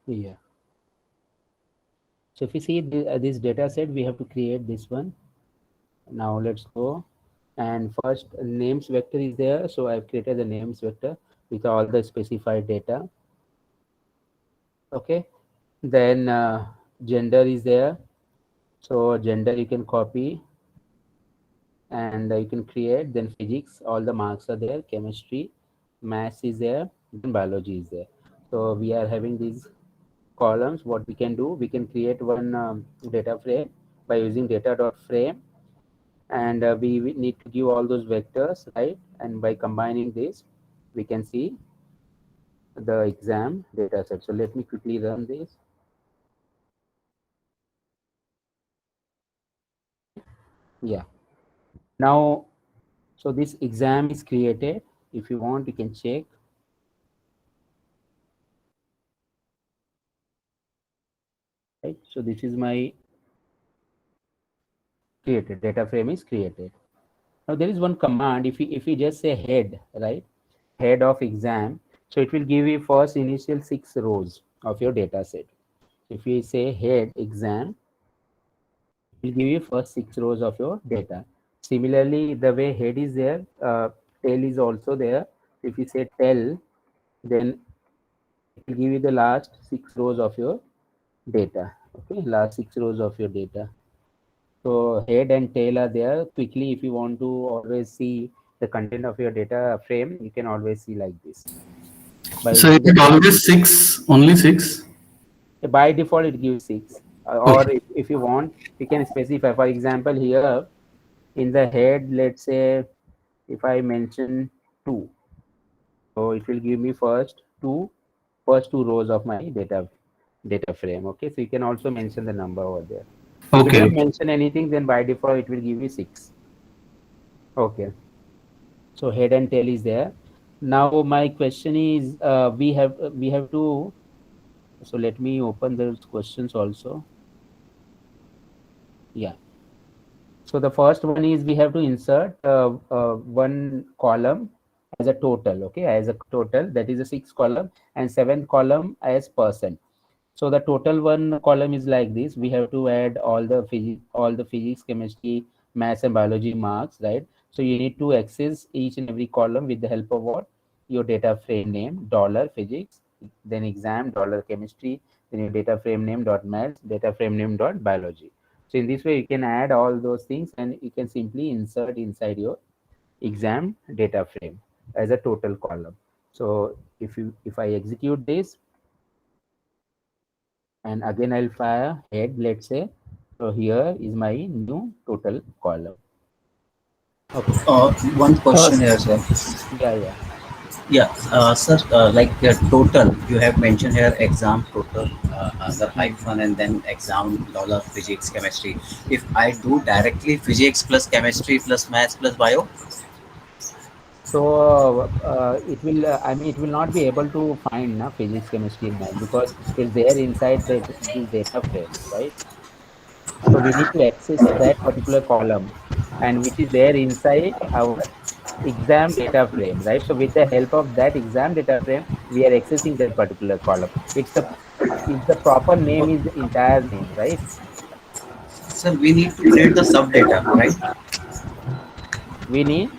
Yeah. So if you see this data set, we have to create this one. Now let's go. And first names vector is there. So I've created the names vector with all the specified data. Okay. Then gender is there. So gender you can copy and you can create. Then physics, all the marks are there. Chemistry, maths is there. Then biology is there. So we are having these columns. What we can do, we can create one data frame by using data.frame, and we need to give all those vectors, right? And by combining this, we can see the exam data set. So let me quickly run this. Okay. Yeah. Now, so this exam is created. If you want, you can check, right? So this is my created data frame is created. Now there is one command. If you just say head, right? Head of exam. So it will give you first initial 6 rows of your data set. If you say head exam, will give you first 6 rows of your data. Similarly, the way head is there, tail is also there. If you say tail, then it will give you the last 6 rows of your data. Okay, last 6 rows of your data. So head and tail are there. Quickly, if you want to always see the content of your data frame, you can always see like this by So is using the it tab. always six? Only six? By default, it gives six. Or Okay. if you want, you can specify. For example, here in the head, let's say if I mention two, so it will give me first two rows of my data frame. Okay, so you can also mention the number over there. If you don't Okay. mention anything, then by default it will give you six. Okay, so head and tail is there. Now my question is, we have to. So let me open those questions also. Yeah. So the first one is we have to insert one column as a total, okay, as a total, that is a six column, and seventh column as percent. So the total one column is like this. We have to add all the physics, chemistry, maths, and biology marks, right? So you need to access each and every column with the help of what? Your data frame name, dollar physics, then exam, dollar chemistry, then your data frame name dot maths, data frame name dot biology. So in this way, you can add all those things and you can simply insert inside your exam data frame as a total column. So if I execute this, and again I'll fire head, let's say. So here is my new total column. Okay. One question here, sir. Yeah, yeah. Yeah, sir, like total, you have mentioned here exam total, the Hmm. hyphen and then exam dollar physics chemistry. If I do directly physics plus chemistry plus maths plus bio, So it will, I mean, it will not be able to find physics, chemistry, and math because it's there inside this data frame, right? So we need to access that particular column, and which is there inside our exam data frame, right? So with the help of that exam data frame, we are accessing that particular column. It's the proper name is the entire name, right? sir, we need to create the sub data, right? We need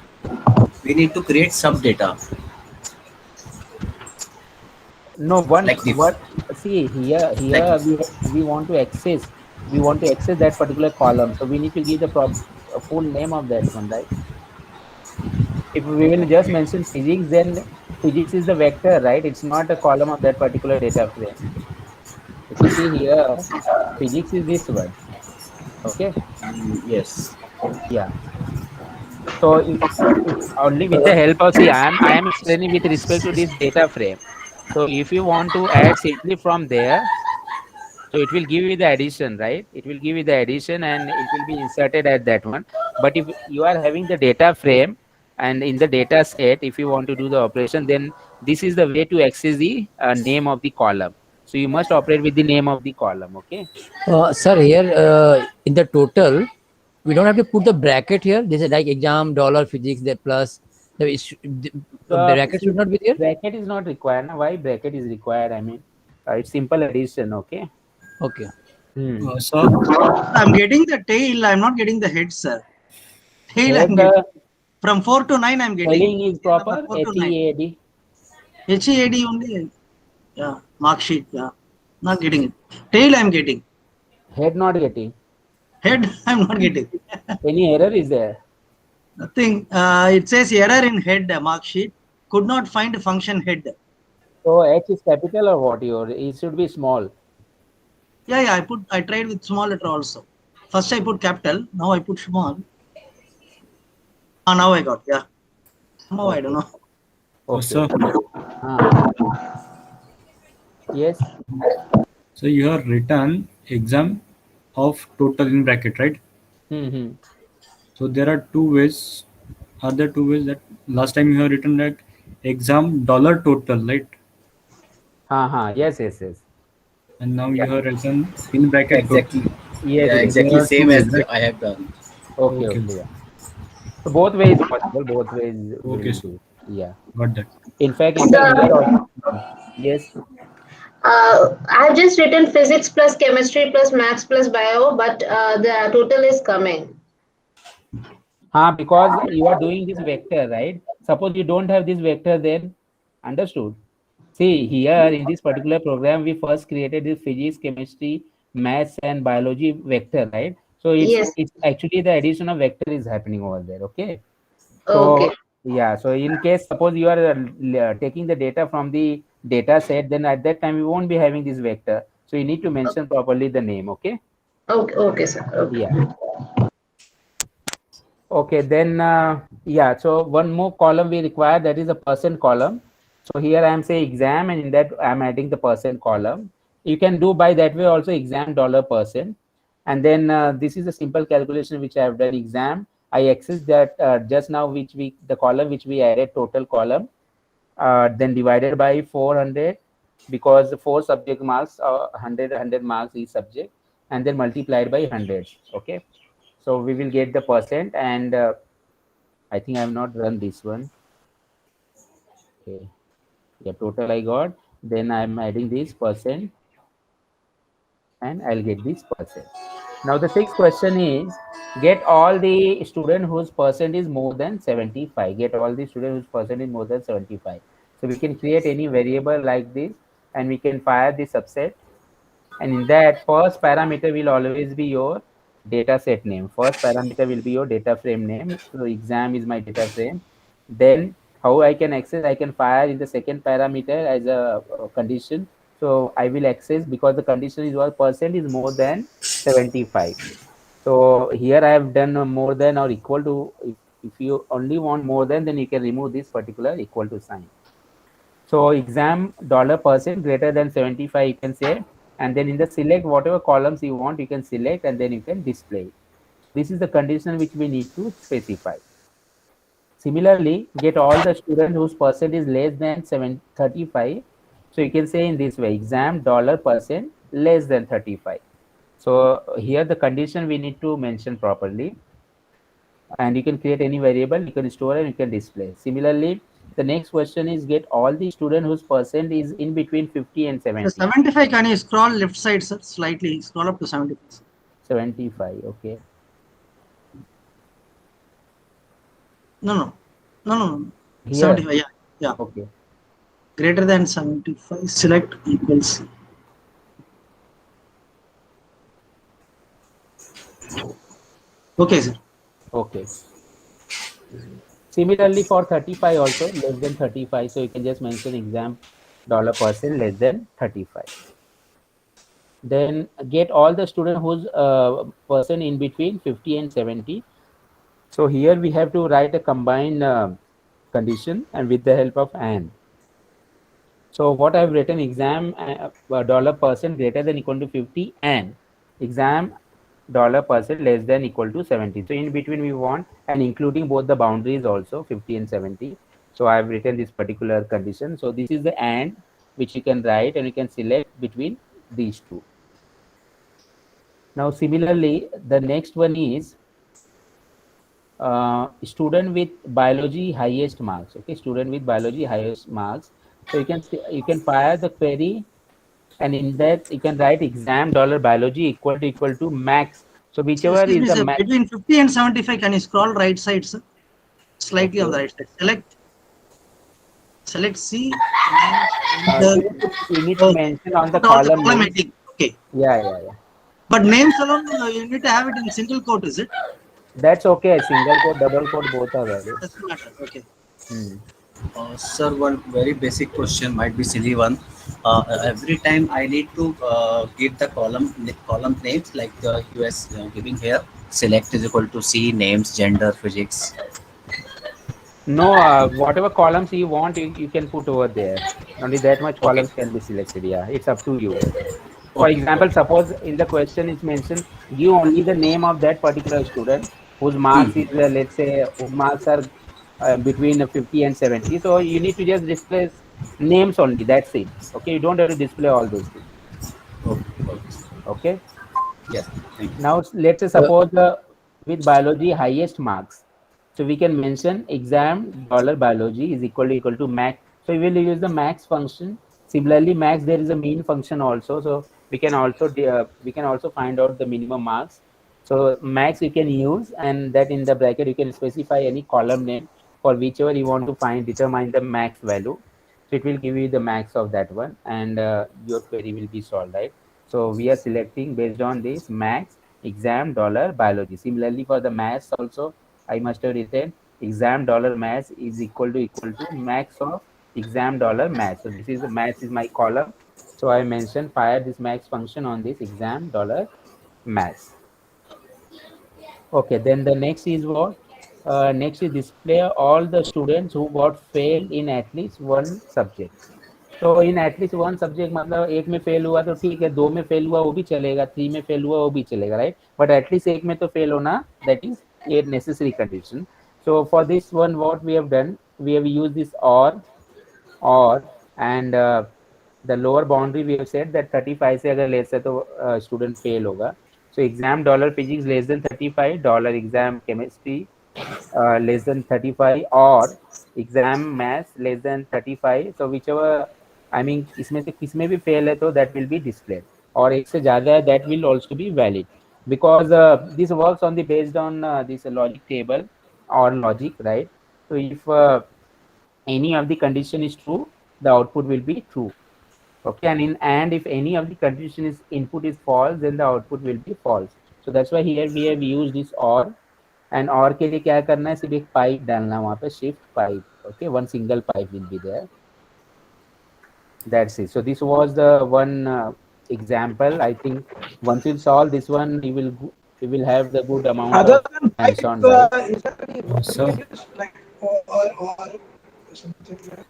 We need to create sub data no one like the what see like here we want to access that particular column, so we need to give the full name of that one, right? If we will just mention physics, then physics is the vector, right? It's not a column of that particular data frame. If you see here, physics is this one. Okay. yes. Yeah. So if only with the help of, see, I am explaining with respect to this data frame. So if you want to add simply from there, so it will give you the addition, right? It will give you the addition and it will be inserted at that one. But if you are having the data frame and in the data set, if you want to do the operation, then this is the way to access the name of the column. So you must operate with the name of the column. Okay. Sir, here in the total, we don't have to put the bracket here. This is like exam, dollar, physics, that plus. The bracket See, should not be there. bracket is not required. Now, why bracket is required? I mean, It's simple addition. Okay. Okay. So I'm getting the tail. I'm not getting the head, sir. Tail Here I'm getting. the From 4 to 9 I'm getting. spelling is Tail number proper. 4 to 9. HEAD. HEAD only. Yeah. Mark sheet. Yeah. Not getting it. Tail I'm getting. Head not getting. Head I'm not getting. Any error is there? Nothing. It says error in head mark sheet. Could not find function head. So H is capital or what? It should be small. Yeah. I tried with small letter also. First I put capital. Now I put small. Now I got. Yeah. Now I don't know. Okay. so Yes. so you have written exam of total in bracket, right? Mm-hmm. So there are two ways. Are there two ways that last time you have written that exam dollar total, right? Yes. And now you have written in bracket Exactly. total. Yes. Yeah, Yes. There exactly are two same ways, as right? I have done. Okay. Okay. Okay. Yeah. So both ways possible. Both ways Okay, will sir. do. Yeah. Got that. In fact, here also. Yes. I've just written physics plus chemistry plus maths plus bio, but the total is coming. Because you are doing this vector, right? Suppose you don't have this vector, then understood. See here in this particular program, we first created this physics, chemistry, maths, and biology vector, right? So Yes. it's actually the addition of vector is happening over there. Okay. Okay. So yeah, so in case suppose you are taking the data from the data set, then at that time we won't be having this vector. So you need to mention properly the name. Okay. Okay. Okay, sir. Okay. Yeah. Okay, then yeah, so one more column we require, that is a percent column. So here I am say exam, and in that I am adding the percent column. You can do by that way also, exam dollar percent. And then this is a simple calculation which I have done. Exam, I access that just now, which we the column which we added, total column, then divided by 400, because the 4 subject marks, 100 marks each subject, and then multiplied by 100. Okay. So we will get the percent, and I think I have not run this one. Okay. Yeah, total I got. Then I'm adding this percent, and I'll get this percent. Now the sixth question is, get all the student whose percent is more than 75. Get all the student whose percent is more than 75. So we can create any variable like this, and we can fire the subset. And in that, first parameter will always be your data set name. First parameter will be your data frame name. So exam is my data frame. Then how I can access, I can fire in the second parameter as a condition. So I will access, because the condition is what percent is more than 75. So here I have done more than or equal to. If you only want more than, then you can remove this particular equal to sign. So exam dollar percent greater than 75, you can say, and then in the select whatever columns you want, you can select, and then you can display. This is the condition which we need to specify. Similarly, get all the students whose percent is less than 35. So you can say in this way, exam dollar percent less than 35. So here the condition we need to mention properly, and you can create any variable, you can store, and you can display. Similarly, the next question is, get all the student whose percent is in between 50 and 70. The 75, can you scroll left side, sir? Slightly. Scroll up to 75. 75, okay. No. Here. 75, yeah. Okay. Greater than 75, select equals. Okay, sir. Okay. Similarly, for 35 also, less than 35. So you can just mention exam dollar percent less than 35. Then get all the student whose percent in between 50 and 70. So here we have to write a combined condition, and with the help of AND. So what I've written, exam dollar percent greater than equal to 50 and exam dollar percent less than equal to 70. So in between we want, and including both the boundaries also, 50 and 70. So I've written this particular condition. So this is the AND which you can write, and you can select between these two. Now similarly, the next one is student with biology highest marks. Okay, student with biology highest marks. So you can fire the query and in that you can write exam dollar biology equal to max. So whichever Excuse is me, the sir. max. Between 50 and 75, can you scroll right side, sir? Slightly on the Okay. right side. Select C. You need to mention on the Put all the column column name. heading. Okay. Yeah. But names alone, you need to have it in single quote, is it? That's okay. Single quote, double quote, both are valid. Doesn't matter. Okay. Hmm. Sir, one very basic question might be silly one. Every time I need to give the column names like the US giving here. Select is equal to C, names, gender, physics. No, whatever columns you want, you can put over there. Only that much Okay, columns can be selected. Yeah, it's up to you. For okay, example, okay. suppose in the question is mentioned, give only the name of that particular student whose marks is, let's say, whose marks are between 50 and 70. So you need to just display names only. That's it. Okay, you don't have to display all those things. Okay, okay. Okay. Yes, thank you. Now let's say suppose with biology highest marks. So we can mention exam dollar biology is equal to max. So we will use the max function. Similarly, max there is a mean function also. So we can also find out the minimum marks. So max you can use, and that in the bracket you can specify any column name for whichever you want to find, determine the max value. So it will give you the max of that one, and your query will be solved, right? So we are selecting based on this max exam dollar biology. Similarly for the maths also, I must have written exam dollar maths is equal to max of exam dollar maths. So this is the maths is my column. So I mentioned fire this max function on this exam dollar maths. Okay, then the next is what? Next is display all the students who got fail in at least one subject. तो in at least one subject मतलब एक में fail हुआ तो ठीक है, दो में फेल हुआ वो भी चलेगा, थ्री में फेल हुआ वो भी चलेगा, राइट? बट एटलीस्ट एक में तो फेल होना, that is a necessary condition. So for this one, what we have done, we have used this or and the lower boundary we have said that 35 से अगर लेस है तो student fail होगा. So exam dollar physics less than 35, dollar exam chemistry less than 35, or exam maths less than 35. So whichever, I mean इसमें से किस में भी fail है तो that will be displayed, और एक से ज़्यादा है that will also be valid, because this works on the based on this logic table or logic, right? So if any of the condition is true, the output will be true. Okay, and if any of the condition is input is false, then the output will be false. So that's why here we have used this or. And और के लिए क्या करना है, सिर्फ एक pipe डालना वहां पे, shift pipe. Okay, one single pipe will be there. That's it. So this was the one example. I think once you solve this one, you will have the good amount Other of than pipe, hands-on, right? is there any Sir. like or something like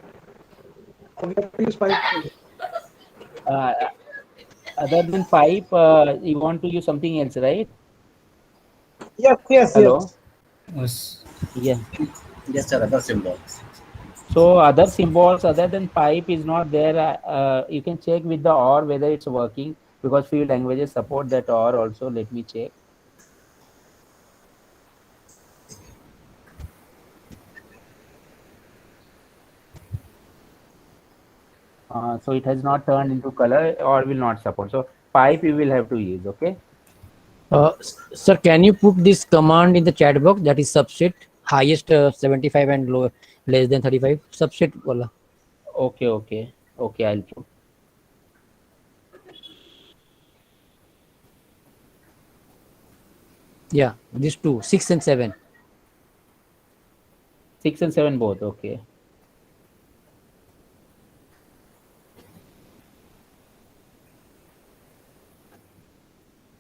or we have to use pipe? Uh, Other than pipe, you want to use something else, right? Yes. Hello. Yes. Yeah. Just another symbol. So other symbols other than pipe is not there. You can check with the or whether it's working, because few languages support that or also. Let me check. So it has not turned into color or will not support. So pipe you will have to use. Okay. Sir, can you put this command in the chat box, that is subset highest 75 and low less than 35 subset wala? Okay. I'll put. Yeah, these two, 6 and 7. 6 and 7 both. Okay.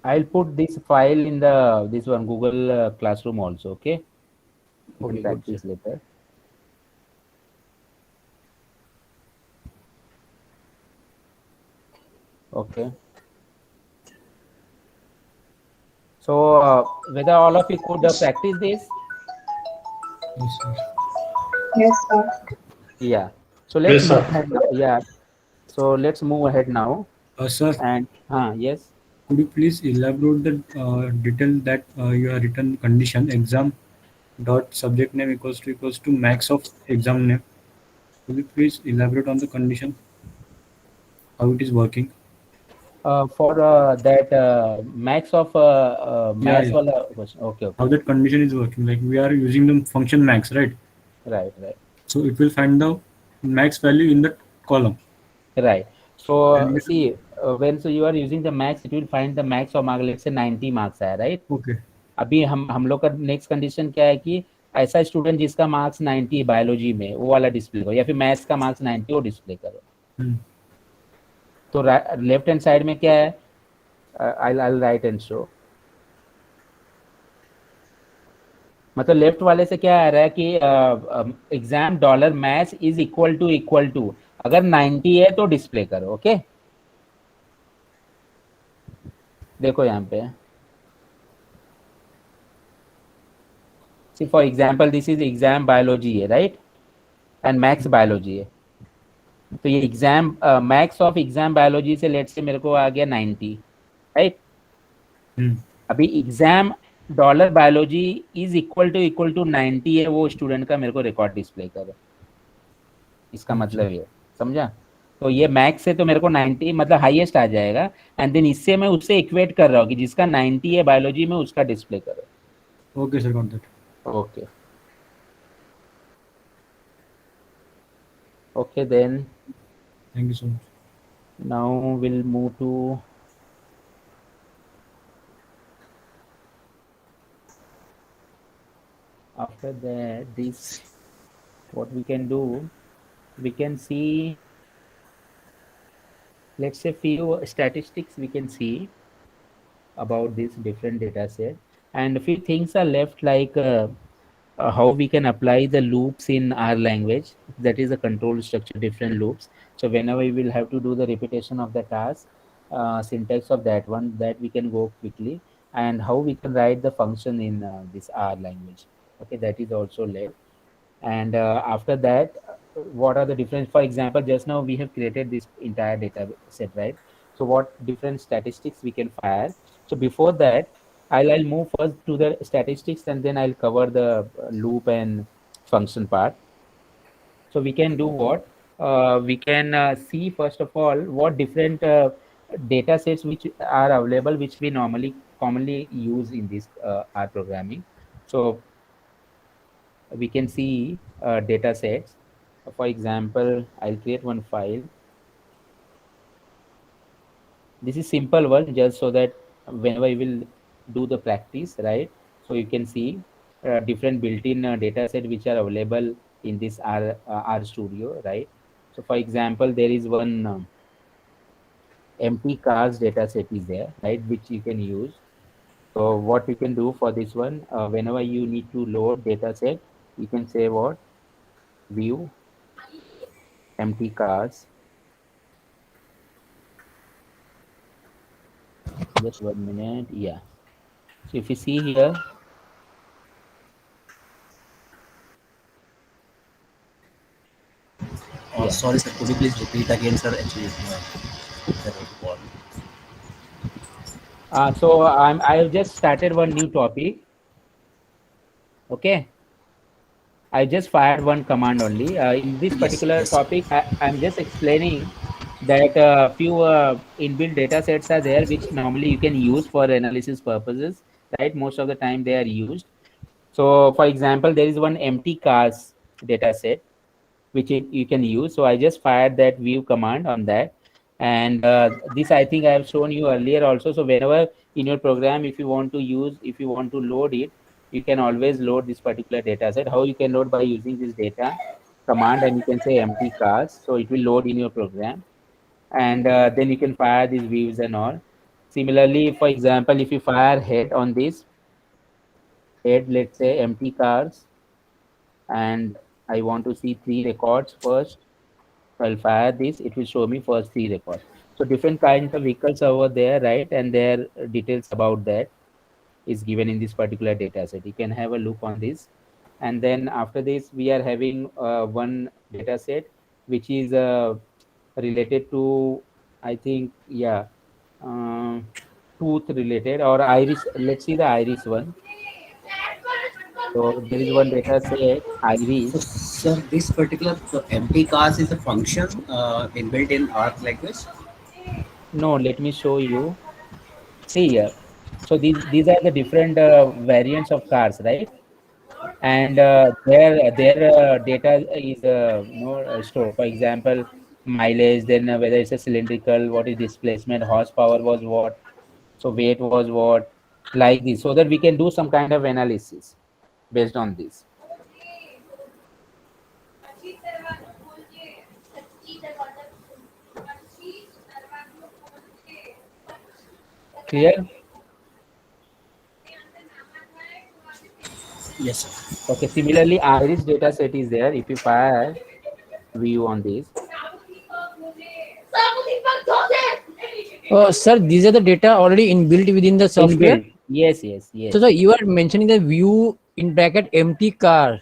I'll put this file in the this one Google Classroom also. Okay. We'll practice later. Okay. So whether all of you could practice this? Yes, sir. Yes, sir. Yeah. So let's Yes, move sir. ahead now. Yeah. So let's move ahead now. Sir, And yes. could you please elaborate the detail that you have written condition exam dot subject name equals to max of exam name? Could you please elaborate on the condition, how it is working? For that max of mass yeah. wala question. Okay, How okay. that condition is working? Like we are using the function max, right? Right, right. So it will find the max value in the column. Right. So And it, see, when so you are using the max, it will find the max of mark. Let's say 90 marks है, right? okay. अभी हम लोग का next condition क्या है कि ऐसा student जिसका मार्क्स 90 बायोलॉजी में वो वाला डिस्प्ले करो, या फिर मैथ्स का मार्क्स 90 वो डिस्प्ले करो. Hmm. तो लेफ्ट हैंड साइड में क्या है, I'll write and show. मतलब लेफ्ट वाले से क्या आ रहा है कि exam dollar maths is equal to अगर 90 है तो डिस्प्ले करो. ओके, देखो यहाँ पे, see for example this is exam biology है, राइट, एंड मैथ्स बायोलॉजी है. तो ये exam maths of exam biology से लेट से मेरे को आ गया 90, राइट. Hmm. अभी exam dollar biology is equal to 90 है, वो स्टूडेंट का मेरे को रिकॉर्ड डिस्प्ले करो. इसका मतलब ये समझा. तो ये मैक्स से तो मेरे को 90 मतलब हाईएस्ट आ जाएगा, एंड देन इससे मैं उससे इक्वेट कर रहा हूँ कि जिसका 90 है बायोलॉजी में उसका डिस्प्ले करो. Okay, sir, got that. Okay okay, then Thank you so much. now we'll move to after that this, what we can do, we can see, let's say few statistics we can see about this different data set, and a few things are left like how we can apply the loops in our language, that is a control structure, different loops. So whenever we will have to do the repetition of the task, syntax of that one, that we can go quickly, and how we can write the function in this R language. Okay, that is also left. And after that, what are the different, for example, just now we have created this entire data set, right? So what different statistics we can fire. So before that, I'll move first to the statistics, and then I'll cover the loop and function part. So we can do what? We can see first of all what different data sets which are available, which we commonly use in this R programming. So we can see data sets. For example, I'll create one file. This is simple one, just so that whenever you will do the practice, right? So you can see different built-in data set which are available in this R Studio, right? So for example, there is one empty cars data set is there, right, which you can use. So what you can do for this one, whenever you need to load data set, you can say what, view empty cars. Just 1 minute. Yeah. So if you see here, yeah. Sorry, sir. Could you please repeat again, sir? Actually, there was a call. So I've just started one new topic. Okay. I just fired one command only. In this particular topic, I'm just explaining that few inbuilt data sets are there which normally you can use for analysis purposes, right? Most of the time they are used. So for example, there is one empty cars data set which you can use. So I just fired that view command on that. And this I think I have shown you earlier also. So whenever in your program, if you want to load it, you can always load this particular data set. How you can load? By using this data command, and you can say empty cars. So it will load in your program, and then you can fire these views and all. Similarly, for example, if you fire head on this head, let's say empty cars, and I want to see 3 records first. So I'll fire this, it will show me first 3 records. So different kinds of vehicles over there, right? And their details about that is given in this particular data set. You can have a look on this. And then after this, we are having one data set which is related to, I think, yeah, tooth related or iris. Let's see the iris one. So there is one data set, iris. So, sir, this particular empty cars is a function inbuilt in R language. No, let me show you. See here. So these are the different variants of cars, right? And their data is stored. For example, mileage, then whether it's a cylindrical, what is displacement, horsepower was what, so weight was what, like this, so that we can do some kind of analysis based on this. Clear? Yes, sir. Okay. Similarly, iris data set is there. If you fire view on this, Sir, these are the data already inbuilt within the software. inbuilt. Yes, yes, yes. So, you are mentioning the view in bracket empty car.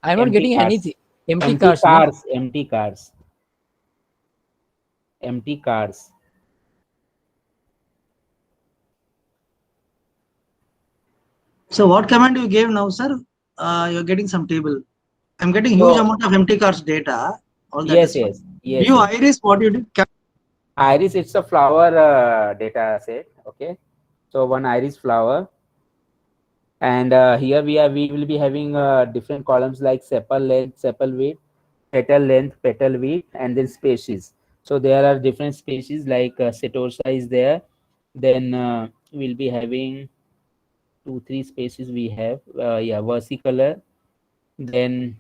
I'm not Empty getting cars. anything. Empty Empty cars. No? cars. Empty cars. Empty cars. So what command you gave now, sir? You're getting some table. I'm getting huge So, amount of empty cars data. All that yes, is fine. yes, yes, View yes. iris, what you did? Iris, it's a flower data set. Okay. So one iris flower. And here we will be having different columns like sepal length, sepal width, petal length, petal width, and then species. So there are different species like Setosa is there. Then we'll be having 2, 3 species we have. Yeah, versicolor. Then,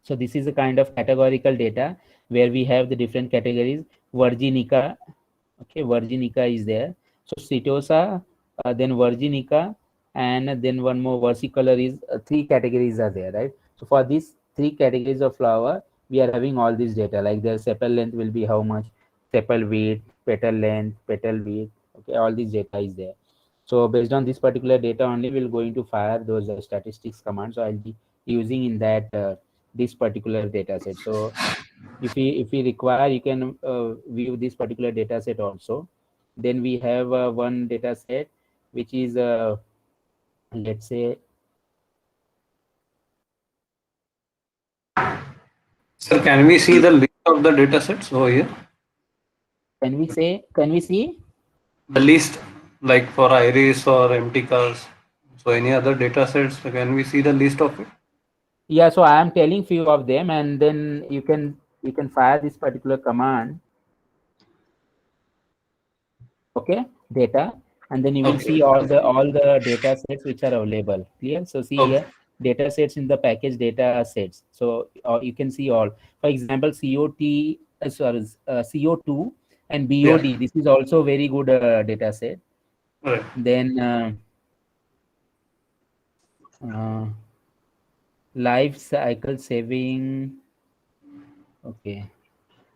so this is a kind of categorical data where we have the different categories. Virginica, okay, Virginica is there. So Setosa, then Virginica, and then one more versicolor is 3 categories are there, right? So for these 3 categories of flower, we are having all this data. Like the sepal length will be how much, sepal width, petal length, petal width. Okay, all this data is there. So based on this particular data only, we're going to fire those statistics commands. So I'll be using in that this particular data set. So if we require, you can view this particular data set also. Then we have one data set which is let's say, Sir, can we see the list of the data sets over here? can we see? The list, like for iris or empty cars. So any other data sets, can we see the list of it? Yeah, so I am telling few of them, and then you can fire this particular command. Okay, data, and then you will Okay. see all the data sets which are available. Clear? So see Okay. here, data sets in the package data sets. So you can see all. For example, CO2 and BOD. Yeah. This is also very good data set. Right. Then uh, life cycle saving. Okay,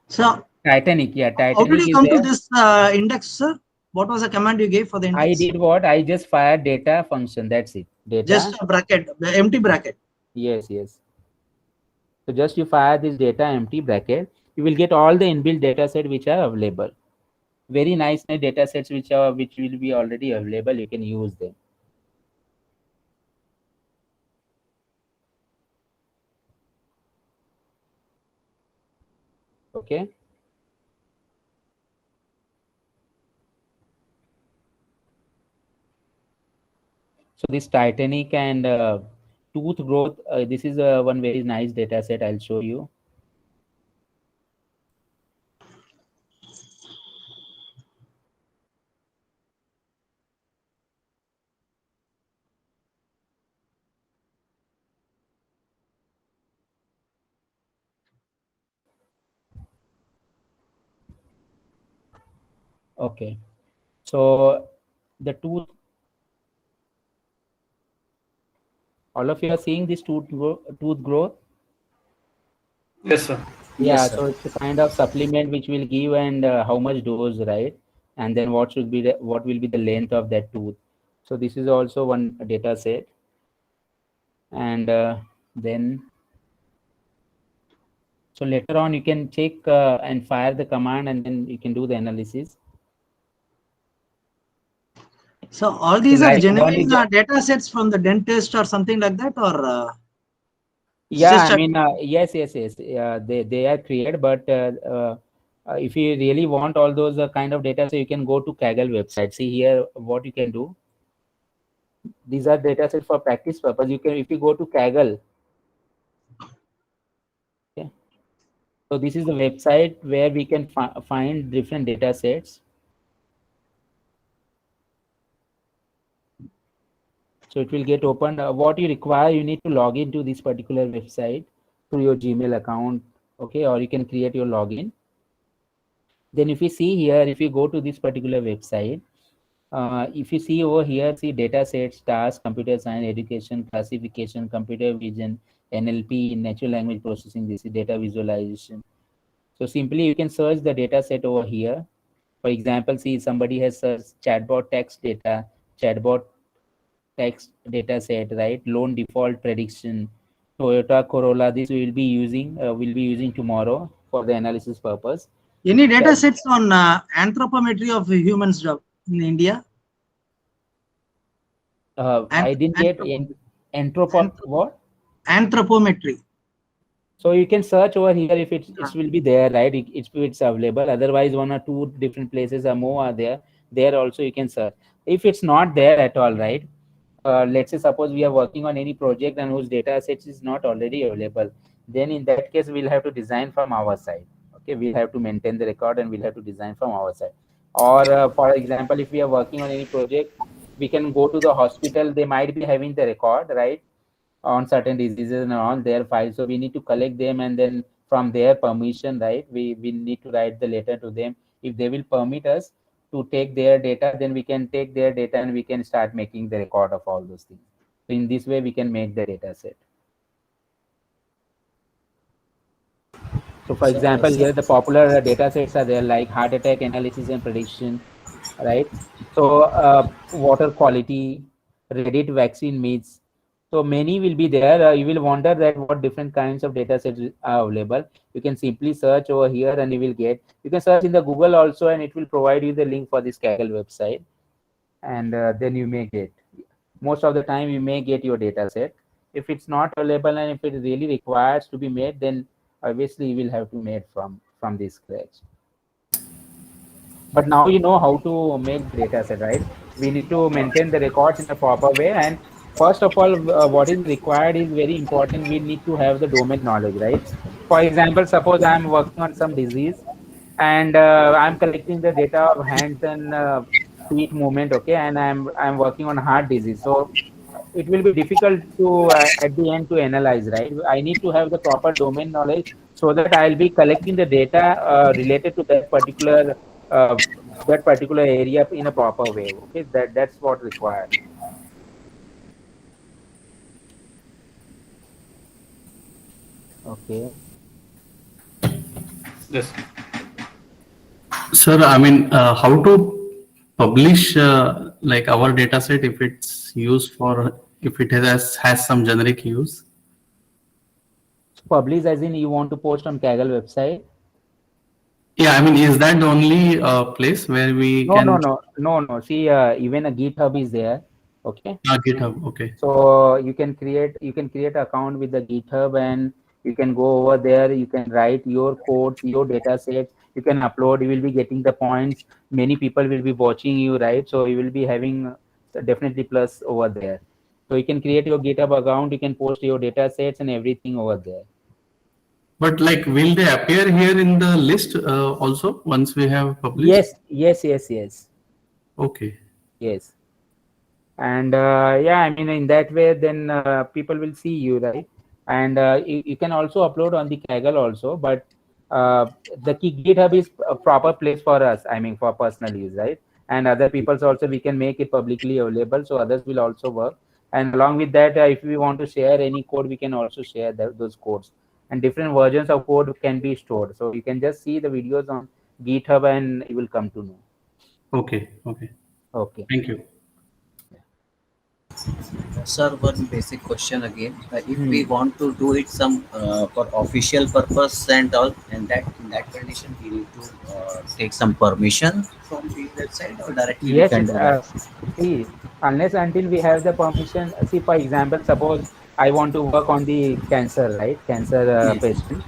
So Titanic. Yeah, how did Titanic you is come to there. this index, sir? What was the command you gave for the I index? did what? I just fired data function. That's it. Data. Just a bracket, the empty bracket. Yes, yes. So just you fire this data empty bracket, you will get all the inbuilt data set which are available. Very nice data sets which will be already available. You can use them. Okay. So this Titanic and tooth growth. This is one very nice data set. I'll show you. Okay. So the tooth. All of you are seeing this tooth growth. Yes, sir. Yeah, Yes, sir. so it's a kind of supplement which will give, and how much dose, right? And then what will be the length of that tooth. So this is also one data set. And then, so later on you can check and fire the command, and then you can do the analysis. So all these are Like one genuine is data sets from the dentist or something like that, or it's yeah, just I a mean, yes, yes, yes. They are created, but if you really want all those kind of data, so you can go to Kaggle website. See here what you can do. These are data sets for practice purpose. You can, if you go to Kaggle, okay. So this is the website where we can find different data sets. So it will get opened. What you require, you need to log into this particular website through your Gmail account, okay, or you can create your login. Then if you see here, if you go to this particular website, if you see over here, see data sets, tasks, computer science, education, classification, computer vision, NLP, natural language processing, this is data visualization. So simply you can search the data set over here. For example, see somebody has searched chatbot text data, chatbot text data set, right? Loan default prediction, Toyota Corolla. This we will be using tomorrow for the analysis purpose. Any data sets on anthropometry of humans in India? I didn't get what? Anthropometry. So you can search over here if it will be there, right? It's available. Otherwise, 1 or 2 different places or more are there. There also you can search. If it's not there at all, right? Let's say suppose we are working on any project and whose data sets is not already available, then in that case we'll have to design from our side. Okay, we'll have to maintain the record and we'll have to design from our side. Or for example, if we are working on any project, we can go to the hospital. They might be having the record, right, on certain diseases and on their files. So we need to collect them, and then from their permission, right, we need to write the letter to them. If they will permit us to take their data, then we can take their data and we can start making the record of all those things. So in this way, we can make the data set. So for example, here the popular data sets are there, like heart attack analysis and prediction, right? So water quality, Reddit vaccine myths. So many will be there. You will wonder that what different kinds of data sets are available. You can simply search over here and you will get. You can search in the Google also, and it will provide you the link for this Kaggle website. And then you may get. Most of the time, you may get your data set. If it's not available and if it really requires to be made, then obviously you will have to make from this scratch. But now you know how to make the data set, right? We need to maintain the records in a proper way. And first of all, what is required is very important. We need to have the domain knowledge, right? For example, suppose I'm working on some disease and I'm collecting the data of hands and feet movement, okay, and I'm working on heart disease. So it will be difficult to at the end to analyze, right? I need to have the proper domain knowledge so that I'll be collecting the data related to that particular area in a proper way. Okay, that's what required. Okay. Yes. Sir, I mean, how to publish like our data set if it's used for, if it has some generic use? Publish as in you want to post on Kaggle website? Yeah, I mean, is that the only place where we can? No. See, even a GitHub is there. Okay. GitHub. Okay. So you can create an account with the GitHub, and you can go over there. You can write your codes, your data sets. You can upload. You will be getting the points. Many people will be watching you, right? So you will be having definitely plus over there. So you can create your GitHub account. You can post your data sets and everything over there. But like, will they appear here in the list also once we have published? Yes. Okay. Yes. And yeah, I mean, in that way, then people will see you, right? And you can also upload on the Kaggle also, but the GitHub is a proper place for us, I mean, for personal use, right? And other people's also, we can make it publicly available, so others will also work. And along with that, if we want to share any code, we can also share those codes. And different versions of code can be stored. So you can just see the videos on GitHub and you will come to know. Okay. Thank you. Sir, one basic question again. If we want to do it some for official purpose and all, and in that condition, we need to take some permission from the website, or directly? Yes, see, unless until we have the permission. See, for example, suppose I want to work on the cancer, right? Cancer patient.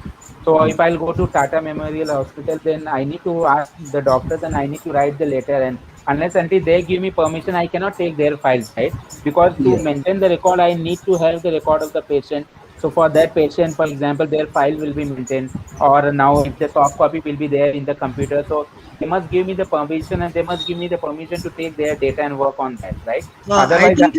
So if I'll go to Tata Memorial Hospital, then I need to ask the doctors and I need to write the letter, and unless until they give me permission, I cannot take their files, right? Because to Yes. maintain the record, I need to have the record of the patient. So for that patient, for example, their file will be maintained, or now if the soft copy will be there in the computer, so they must give me the permission and they must give me the permission to take their data and work on that, right? I Otherwise, think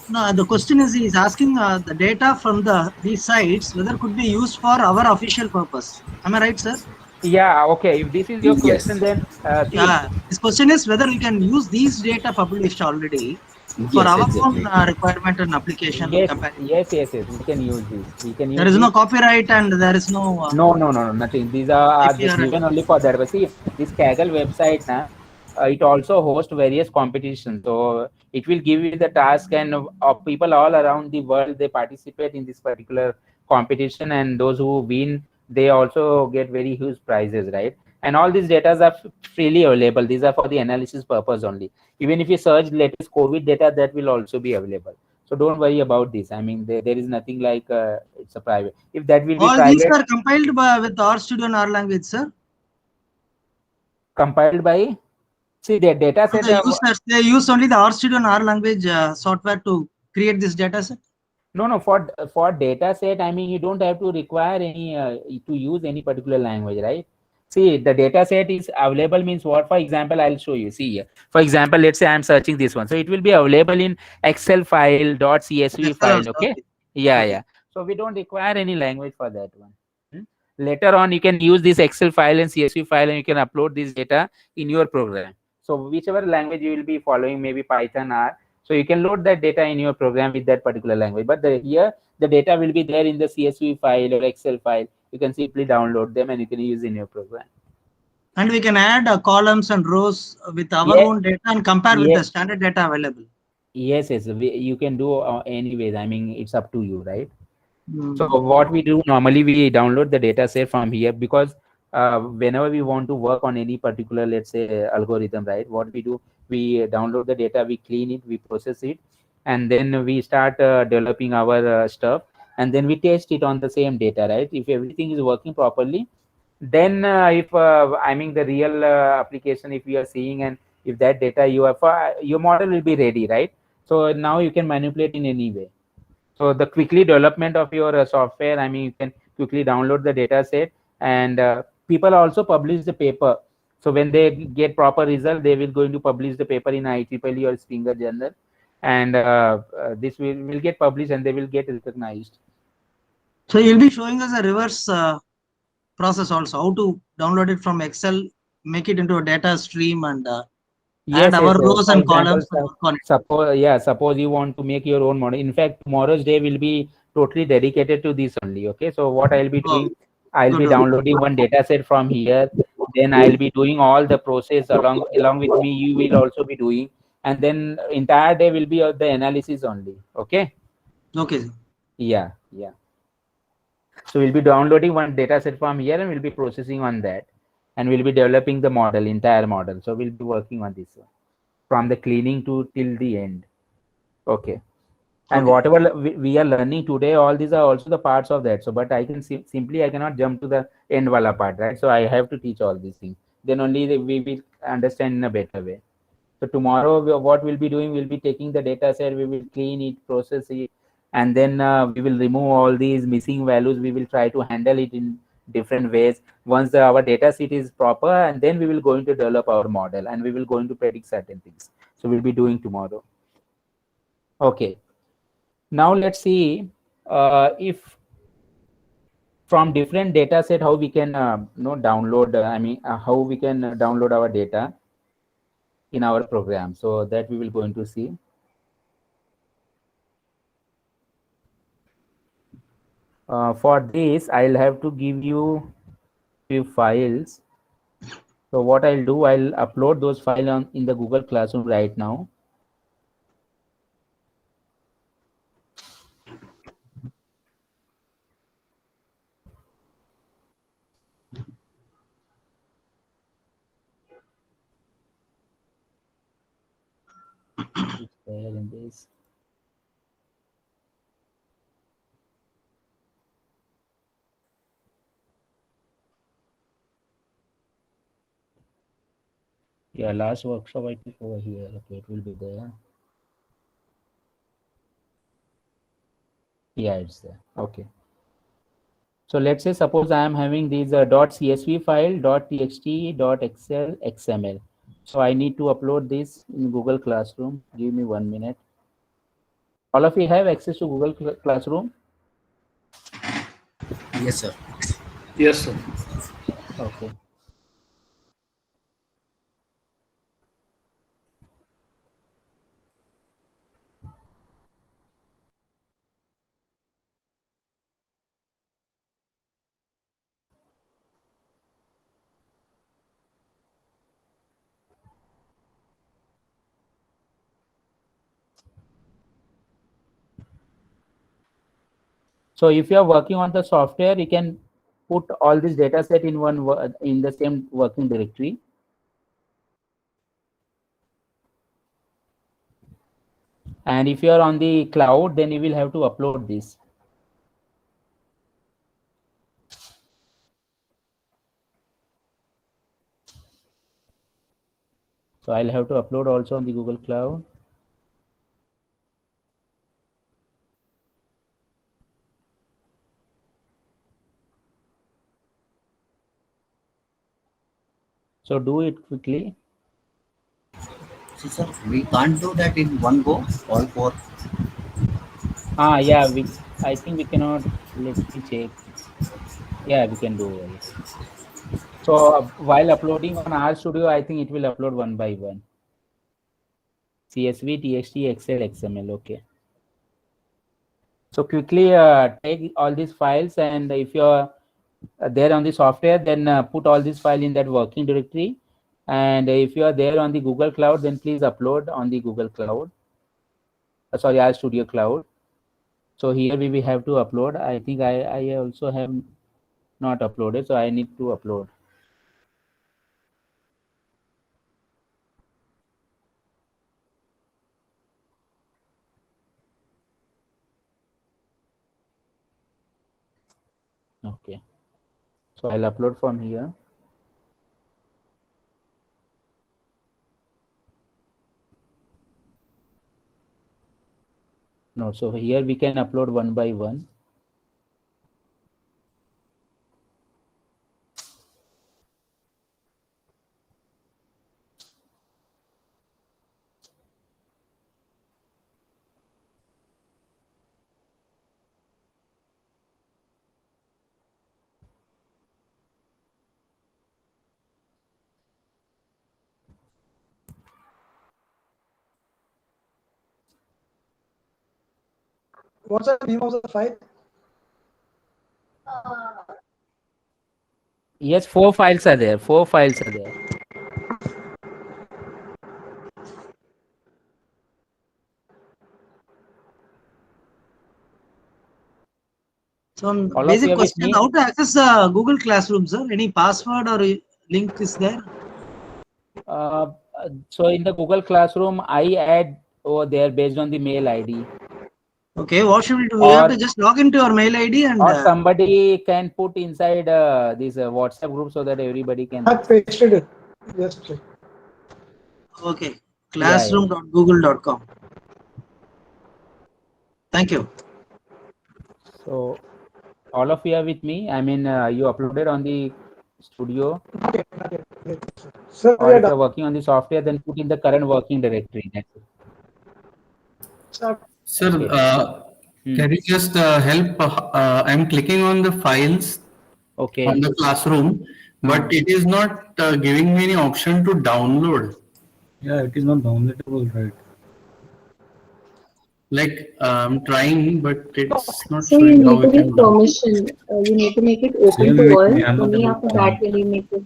no. The question is, he is asking the data from these sites whether could be used for our official purpose. Am I right, sir? yeah, okay. If this is your question, Yes. then see, Yeah. His question is whether we can use these data published already for Yes, our own exactly. requirement and application yes, comparatively. yes, yes, yes. We can use this. We can There use is this. no copyright and there is no No, no, no, no, nothing. These are just IPR and given only for that. But see, this Kaggle website now, it also hosts various competitions. So it will give you the task, and people all around the world they participate in this particular competition, and those who win they also get very huge prizes, right? And all these data are freely available. These are for the analysis purpose only. Even if you search latest COVID data, that will also be available. So don't worry about this. I mean, there is nothing like it's a private. If that will be all these private, are compiled by, with R Studio and R language, sir. compiled by, see the data For set. the users, they use only the R Studio and R language software to create this data set. No, no, for data set, I mean, you don't have to require any to use any particular language, right? See, the data set is available means what? For example, I'll show you. See here. For example, let's say I'm searching this one. So it will be available in Excel file dot CSV Excel file. also, Okay. okay. Yeah, Okay. yeah. So we don't require any language for that one. Hmm? Later on, you can use this Excel file and CSV file and you can upload this data in your program. So whichever language you will be following, maybe Python, R, so you can load that data in your program with that particular language. But here the data will be there in the CSV file or Excel file. You can simply download them and you can use in your program. And we can add columns and rows with our Yeah, own data and compare with yeah, the standard data available. yes, yes. You can do anyways. I mean, it's up to you, right? So Mm. what we do normally, we download the data set from here because whenever we want to work on any particular, let's say, algorithm, right? What we do, we download the data, we clean it, we process it, and then we start developing our stuff, and then we test it on the same data, right? If everything is working properly, then if I mean the real application, if you are seeing, and if that data you have, your model will be ready, right? So now you can manipulate in any way. So the quickly development of your software, I mean, you can quickly download the data set, and people also publish the paper. So when they get proper result, they will going to publish the paper in IEEE or Springer Journal, and this will get published and they will get recognized. So you'll be showing us a reverse process also, how to download it from Excel, make it into a data stream and add Yes, our yes. rows For and example, columns and work on it. suppose, yeah, suppose you want to make your own model. In fact, tomorrow's day will be totally dedicated to this only. Okay, so what I'll be Oh, doing, I'll be good. downloading one data set from here. Then I'll be doing all the process along with me. You will also be doing, and then entire day will be of the analysis only. Okay, Okay. yeah, yeah. So we'll be downloading one data set from here and we'll be processing on that, and we'll be developing the model, entire model. So we'll be working on this one from the cleaning to till the end. Okay. And Okay. whatever we are learning today, all these are also the parts of that. So, but I can simply, I cannot jump to the end wala part, right? So I have to teach all these things. Then only we will understand in a better way. So tomorrow, what we'll be doing, we'll be taking the data set, we will clean it, process it, and then we will remove all these missing values. We will try to handle it in different ways. Once our data set is proper, and then we will going to develop our model, and we will going to predict certain things. So we'll be doing tomorrow. Okay. Now let's see if from different data set how we can download. How we can download our data in our program. So that we will going to see. For this, I'll have to give you few files. So what I'll do, I'll upload those files on in the Google Classroom right now. It's there in this. Yeah, last workshop I took over here. Okay, it will be there. Yeah, it's there. Okay. So let's say suppose I am having these .csv file, .txt, .excel, XML. So I need to upload this in Google Classroom. Give me 1 minute. All of you have access to Google Classroom? Yes, sir. Yes, sir. Okay. So if you are working on the software, you can put all this data set in in the same working directory. And if you are on the cloud, then you will have to upload this. So I'll have to upload also on the Google Cloud. So do it quickly. So, sir, we can't do that in one go, all four. Yeah, I think we cannot. Let me check. Yeah, we can do it. So while uploading on RStudio, I think it will upload one by one. CSV, TXT, Excel, XML. Okay. So quickly take all these files, and if you're there on the software, then put all these files in that working directory. And if you are there on the Google Cloud, then please upload on the Google Cloud. Sorry, RStudio Cloud. So here we will have to upload. I think I also have not uploaded, so I need to upload. Okay. So I'll upload from here. No, so here we can upload one by one. What's the name of the file? Yes, 4 files are there. 4 files are there. So on All of basic you are with question, me? how to access Google Classroom, sir? Any password or link is there? So in the Google Classroom, I add over there based on the mail ID. Okay, what should we do? We have Or, to just log into your mail ID and or somebody can put inside this WhatsApp group so that everybody can. I pasted it. Yes, check. okay, Yeah. classroom.google.com. Thank you. So all of you are with me. I mean, you uploaded on the studio, Not yet, not yet. Yes, sir. Sir, we or are if you're done. working on the software, then put in the current working directory. That's it. Sir, Sir, Okay. can you just help? I'm clicking on the files Okay. on the classroom, but it is not giving me any option to download. Yeah, it is not downloadable, right? Like I'm trying, but it's not So you showing how need we to give can download. permission. You need to make it open Same to with all. me. I'm not Only able after to that download. will you make it.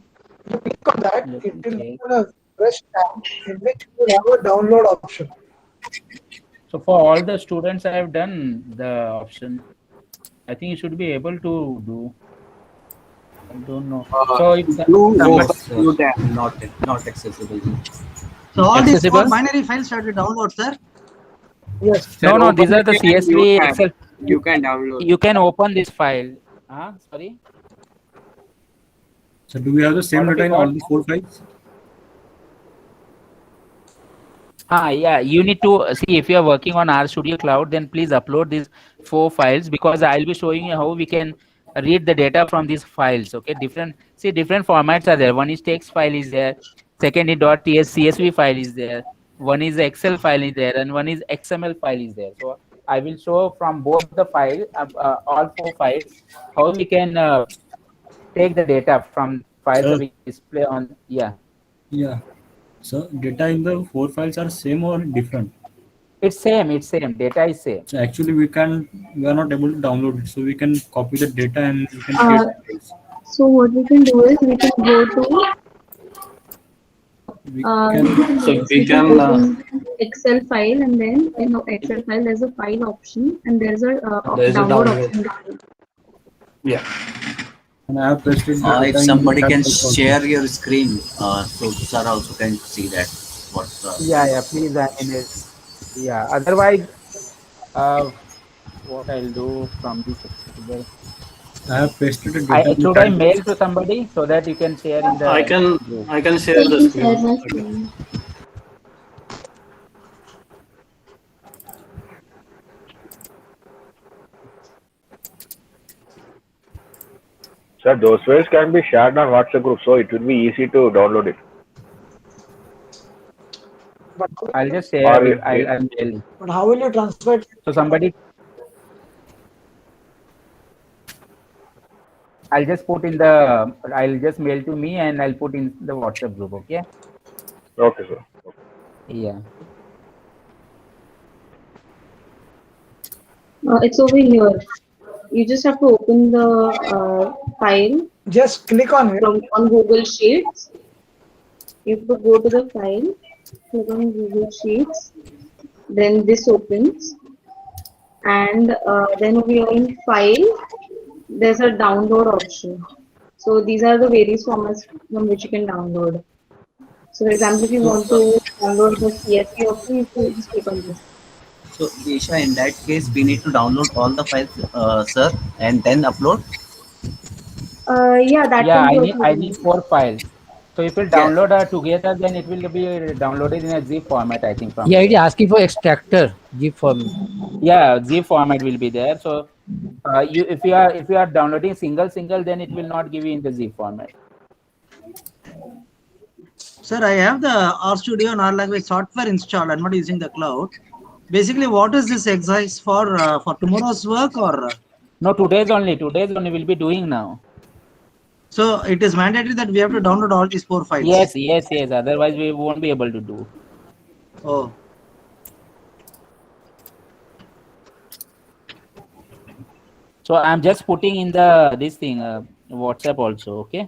if you click on that, Let it me will check. open a fresh tab in which you will have a download option. So for all the students, I have done the option. I think you should be able to do. I don't know. So if somebody Not accessible. So all these 4 accessible. binary files have to download, sir. Yes. No, no, these are the CSV Notepad. Excel. You can download. You can open this file. Sorry. So do we have the same All of data you in all got? the 4 files? Yeah, you need to see if you are working on RStudio Cloud, then please upload these 4 files, because I'll be showing you how we can read the data from these files. Okay, different formats are there. One is text file is there, second is .csv file is there, one is Excel file is there, and one is XML file is there. So I will show from both the file, all 4 files, how we can take the data from files that Sir, we display on. Yeah, yeah. So data in the 4 files are same or different? it's same. It's same. Data is same. So actually we are not able to download it. So we can copy the data and we can Uh, create files. so what we can do is we can go to We what we can can do So is we we can can open Excel file, and then in the Excel file there's a file option and there's a there's a download download. option. Yeah. and I have pasted the If data in somebody the can chat box also. share your screen, so sir also can see that what. Yeah, please. Yeah. Otherwise, what I'll do from this Excel. I have pasted the data in the Should I chat mail box. to somebody so that you can share in I the can group? I can share Let the me share my screen. Okay. screen. Sir, those files can be shared on WhatsApp group, so it will be easy to download it. But, I'll just share. Or I'll mail. but how will you transfer it? So somebody, I'll just put in the. I'll just mail to me and I'll put in the WhatsApp group. Okay. okay, sir. Yeah. It's over here. You just have to open the file Just click on it. from on Google Sheets. You have to go to the file, click on Google Sheets, then this opens, and then we are in file. There's a download option. So these are the various formats from which you can download. So for example, if you So, want to download the CSV option, you can just click on this. so Isha, in that case, we need to download all the files, sir, and then upload. Yeah, that Yeah. can be I need. also I done. need 4 files. So if we Yes. download together, then it will be downloaded in a zip format. I think from Yeah, it is here. asking for extractor, zip format. Yeah, zip format will be there. So you if you are downloading single, then it will not give you in the zip format. Sir, I have the RStudio and R language software installed. I'm not using the cloud. Basically, what is this exercise for tomorrow's work or? No, today's only we'll be doing now. So it is mandatory that we have to download all these 4 files. Yes. Otherwise, we won't be able to do. Oh, So I'm just putting in the this thing WhatsApp also. Okay.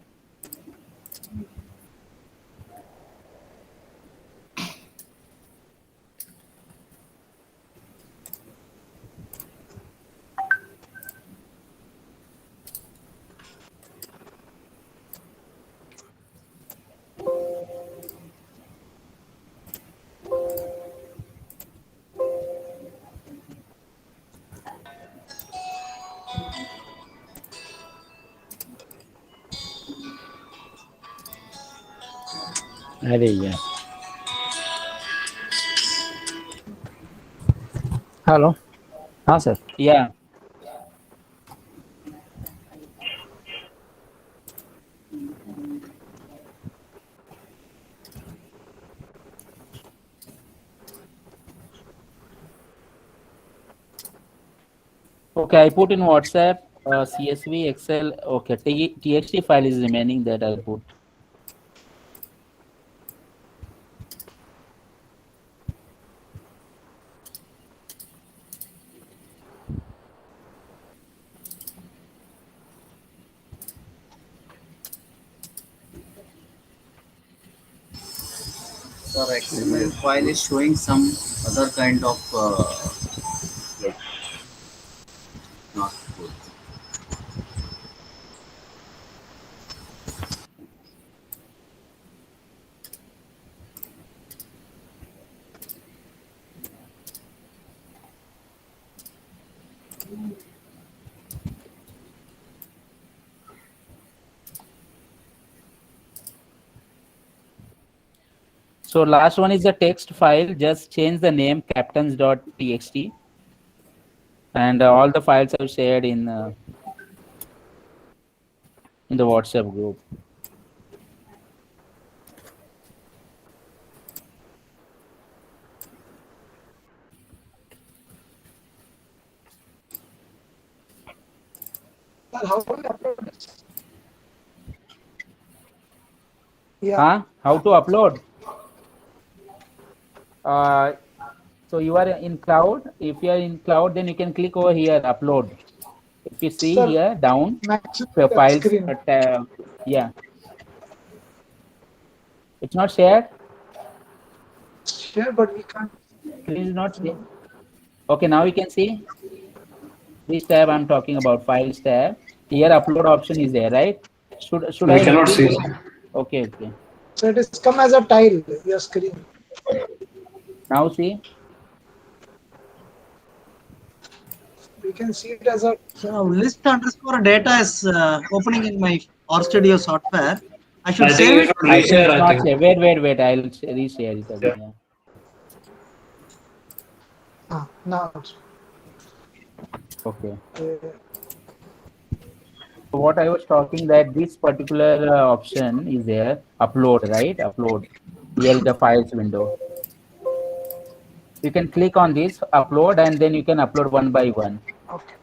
अरे यार hello हाँ sir Yeah. Okay, I put in WhatsApp, CSV, Excel. Okay, TXT file is remaining that I'll put. Sir, XML file is showing some other kind of not good. So last one is the text file. Just change the name captains.txt, and all the files are shared in the WhatsApp group. Sir, how do we upload this? Yeah. Huh? How to upload? So you are in cloud. If you are in cloud, then you can click over here, upload. If you see Sir, here down, maximum your files. screen. Yeah. It's not shared. Share, but we can't. Screen is not shared. Okay, now you can see. This tab I'm talking about, files tab. Here upload option is there, right? Should We I cannot click see. it? Okay, okay. So it is come as a tile, your screen. Now see. We can see it as a. So list underscore data is opening in my RStudio software. I should save it. I think it's not shared. Wait. I'll reshare it again. Yeah. Now it's. Okay. So what I was talking that this particular option is there, upload, right? Upload. Here is the files window. You can click on this, upload, and then you can upload one by one. Okay.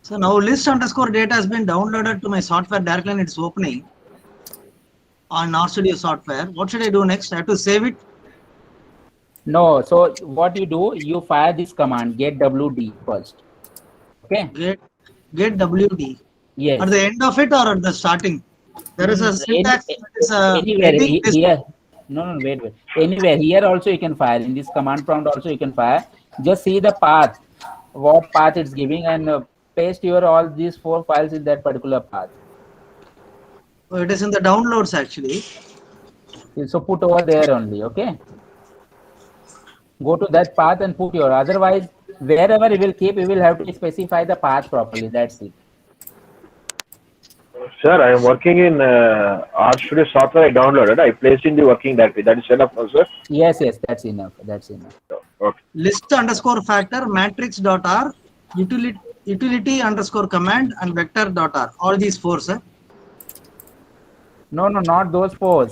So now list underscore data has been downloaded to my software directly and it's opening on RStudio software. What should I do next? I have to save it. No, so what you do, you fire this command, get WD first. Okay? Get WD. Yes. At the end of it or at the starting? There is a syntax. Anywhere here. No, wait. Anywhere here also you can fire. In this command prompt also you can fire. Just see the path, what path it's giving, and paste your all these 4 files in that particular path. Oh, it is in the downloads actually. So put over there only, okay? Go to that path and put your, otherwise wherever you will keep, you will have to specify the path properly. That's it. Sir, I am working in RStudio software. I downloaded. I placed in the working directory. That is enough, sir? Yes, that's enough. That's enough. Okay. List underscore factor matrix.r utility underscore command and vector.r. All these 4, sir. No, not those 4.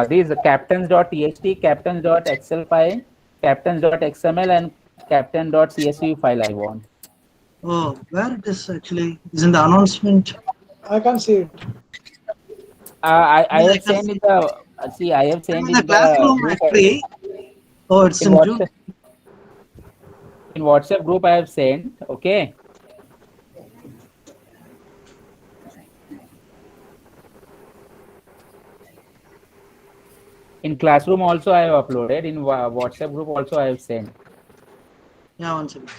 These captains.txt, captains.excel file, captains.xml, and captain.csv file I want. Oh, where it is actually? Is in the announcement. I can't see it. I have sent in the I have sent in the classroom actually. Oh, it's in June. In WhatsApp group I have sent. Okay. In classroom also I have uploaded. In WhatsApp group also I have sent. Yeah, one second.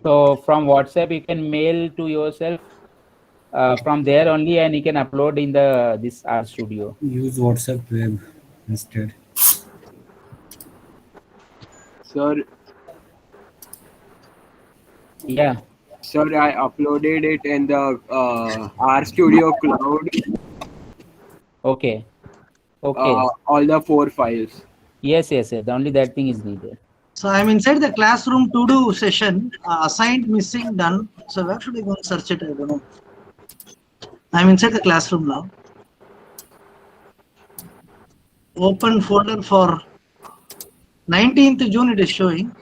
So from WhatsApp you can mail to yourself from there only, and you can upload in this RStudio. Use WhatsApp web instead. Sir. Yeah. Sir, I uploaded it in the RStudio cloud. Okay. Okay. All the 4 files. Yes. Only that thing is needed. So I'm inside the classroom to do session, assigned, missing, done. So where should I go and search it? I don't know. I'm inside the classroom now. Open folder for 19th June it is showing.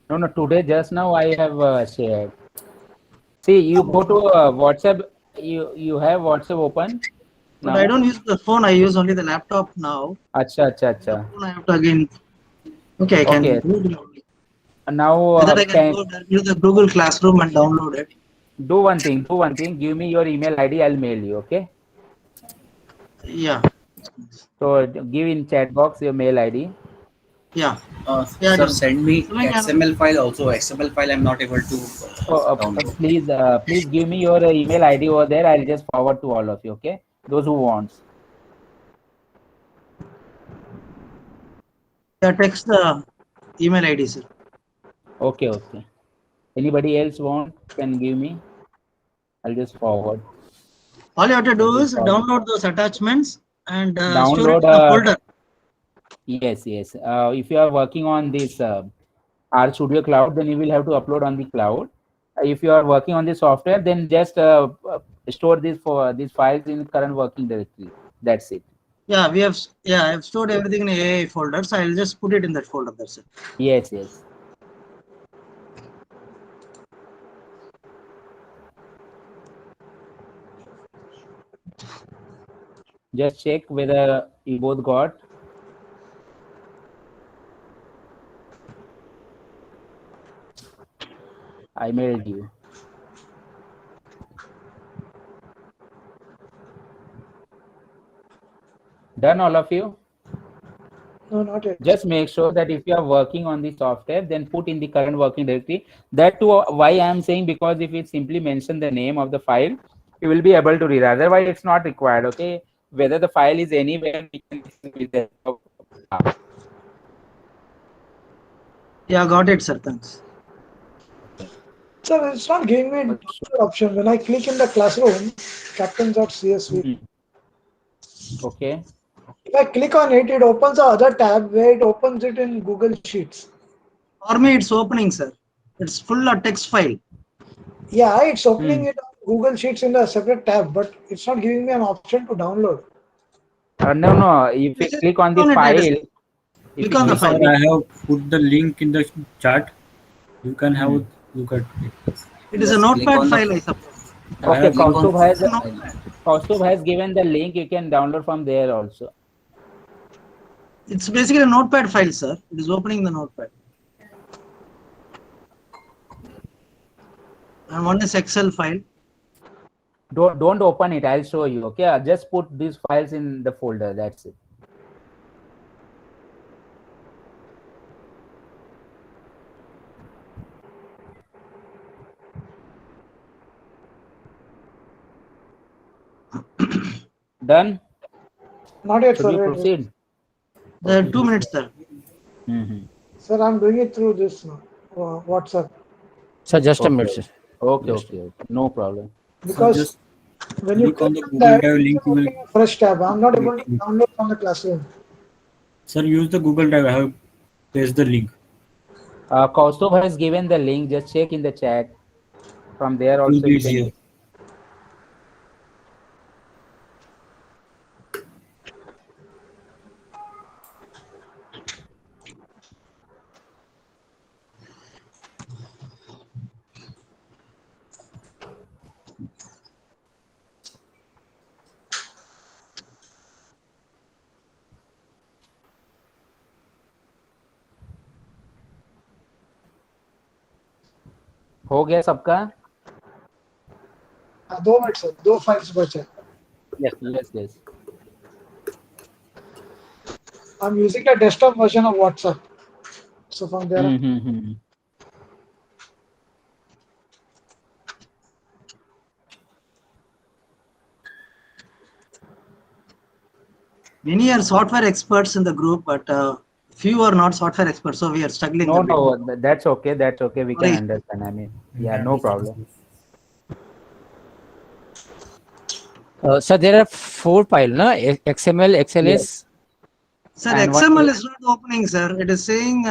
No, today just now I have shared. See, you go to WhatsApp, you have WhatsApp open. But I don't use the phone, I use only the laptop now. Acha. I have to again. Okay, I can do it. Now I can go to the Google Classroom and download it. Do one thing. Give me your email ID. I'll mail you. Okay. Yeah. So give in chat box your mail ID. Yeah. Sir, send me XML file also. XML file I'm not able to download. Please give me your email ID over there. I'll just forward to all of you. Okay. Those who wants. Yeah, text the email ID, sir. Okay. Anybody else want can give me. I'll just forward. All you have to do is Sorry. download those attachments and store it Download, in the folder. Yes, yes. If you are working on this RStudio Cloud, then you will have to upload on the cloud. If you are working on the software, then just store these files in current working directory. That's it. Yeah, I've stored everything in a AI folder, so I'll just put it in that folder. That's it. Yes, yes. Just check whether you both got. I mailed you. Done, all of you? No, not yet. Just make sure that if you are working on the software, then put in the current working directory. That too, why I am saying, because if it simply mention the name of the file, you will be able to read. Otherwise, it's not required. Okay, whether the file is anywhere, we can with that. Yeah, got it, sir. Thanks. Sir, it's not giving me an option. When I click in the classroom, captains.csv, Okay. if I click on it, it opens the other tab where it opens it in Google Sheets. For me, it's opening, sir. It's full of text file. Yeah, it's opening it on Google Sheets in a separate tab, but it's not giving me an option to download. No. If you click on the file, Click on the Sir, file. I have put the link in the chat. You can have a look at it. It is a Just click notepad on the- file, I suppose. okay, click on Kaustubh has given the link. You can download from there also. It's basically a notepad file, sir. It is opening the notepad. And one is Excel file. Don't open it. I'll show you. Okay, just put these files in the folder. That's it. Done. Not yet, Should we sir. Wait, proceed? There are 2 minutes, sir. Sir, I'm doing it through this WhatsApp. Sir, just a Okay. minute, sir. Okay. No problem. Because just when you click on the click Google that, Drive link, it's you will. opening a fresh tab. I'm not able to download from the classroom. Sir, use the Google Drive. I have pasted the link. Kaustubh has given the link. Just check in the chat. From there also. It will be You can- easier. हो गया सबका? 2 minutes, sir. 2 files बचे. Yes. I'm using the desktop version of WhatsApp. So from there, Many are software experts in the group, but few are not software experts, so we are struggling. a bit. No, that's okay. We can Sorry. understand. I mean, yeah, no problem. Sir, there are 4 files, na? XML, XLS. Sir, And what XML is- is not opening, sir. It is saying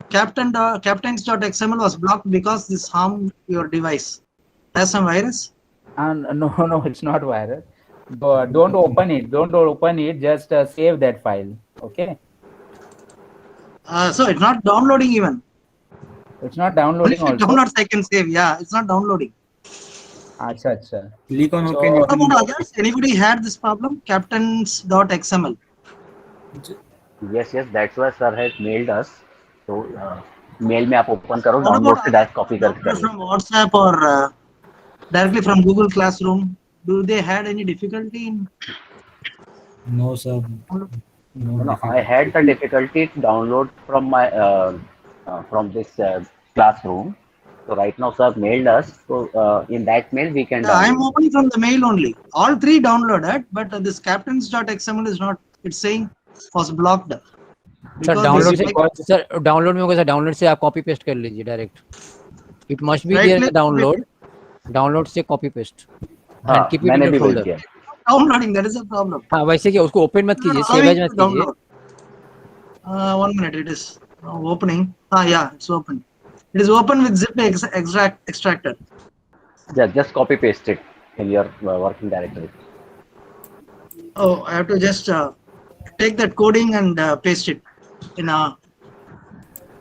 captains.xml was blocked because this harmed your device. Has some virus? No, it's not virus. But don't open it. Just save that file. Okay. So it's not downloading even. It's not downloading Only if it also. downloads, I can save. Yeah, it's not downloading. Acha. Click on So- OK. What about others? Anybody had this problem? Captains.xml. Yes, that's why sir has mailed us. So mail में आप open करो, What download about से direct copy करके doctors कर from WhatsApp or directly from Google Classroom? Do they had any difficulty in? No, sir. No, I had the difficulty to download from my from this classroom. So right now sir mailed us. So in that mail we can Yeah, I'm download. opening from the mail only. All 3 downloaded, but this captains.xml is not. It's saying was blocked. Sir Because download this से is like- sir download में होगा sir download से आप copy paste कर लीजिए direct it must be Right there click, download से copy paste and keep it in मैंने your भी वही folder. किया. Downloading, that is a problem. हाँ वैसे क्या उसको ओपन मत कीजिए, सेव एज मत कीजिए. Download. 1 minute, it is opening. Yeah, it's open. It is open with zip extractor. Just copy paste it in your working directory. Oh, I have to just take that coding and paste it in a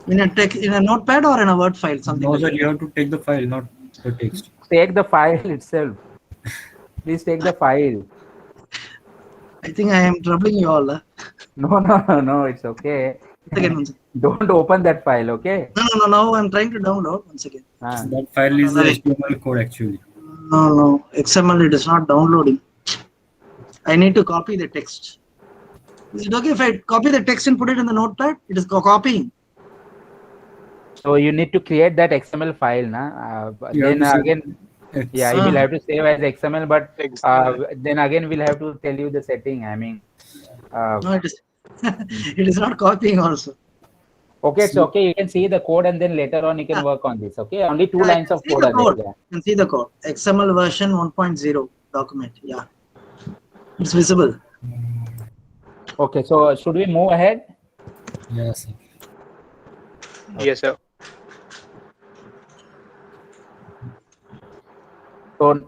notepad or in a Word file, something No, like sir, that. you have to take the file, not the text. Take the file itself. Please take the file. I think I am troubling you all. No, it's okay. One second. Don't open that file, okay? No. Now I'm trying to download. 1 second. That file is the HTML code actually. No. XML, it is not downloading. I need to copy the text. Is it okay if I copy the text and put it in the notepad? It is copying. So you need to create that XML file, na? Then again, yeah, you will have to save as XML, but then again we'll have to tell you the setting. I mean, no, it is. It is not copying also. Okay, it's okay. You can see the code, and then later on you can work on this. Okay, only 2 lines of code are there. You can see the code. XML version 1.0 document. Yeah, it's visible. Okay, so should we move ahead? Yes, sir. Yes, sir. So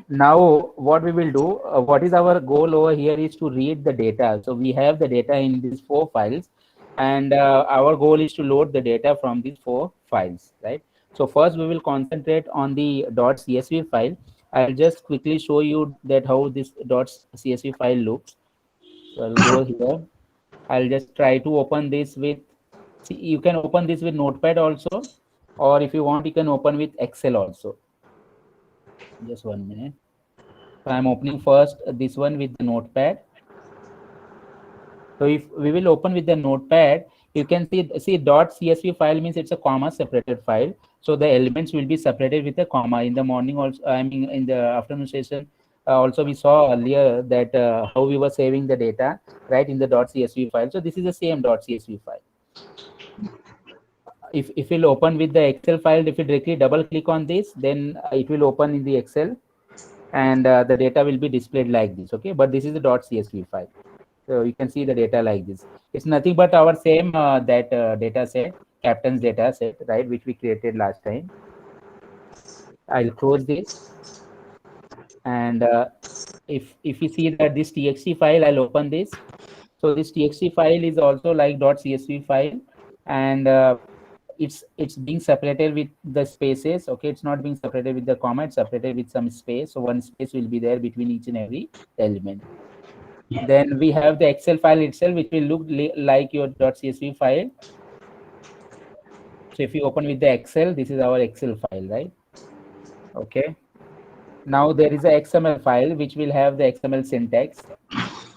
now what we will do, what is our goal over here is to read the data. So we have the data in these 4 files, and our goal is to load the data from these 4 files, right? So first we will concentrate on the .csv file. I'll just quickly show you that how this .csv file looks. So I'll go here. I'll just try to open this with, see, you can open this with Notepad also, or if you want, you can open with Excel also. Just 1 minute. So I'm opening first this one with the Notepad. So if we will open with the Notepad, you can see .csv file means it's a comma separated file. So the elements will be separated with a comma. In the morning also, I mean in the afternoon session, also we saw earlier that how we were saving the data, right, in the .csv file. So this is the same .csv file. If you'll open with the Excel file, if you directly double click on this, then it will open in the Excel, and the data will be displayed like this. Okay, but this is the .csv file. So you can see the data like this. It's nothing but our same data set, captain's data set, right, which we created last time. I'll close this, and if you see that this txt file, I'll open this. So this txt file is also like .csv file, and it's being separated with the spaces. Okay, it's not being separated with the comma, it's separated with some space. So one space will be there between each and every element. Then we have the Excel file itself, which will look like your .csv file. So if you open with the Excel, this is our Excel file, right? Okay. Now there is a XML file which will have the XML syntax.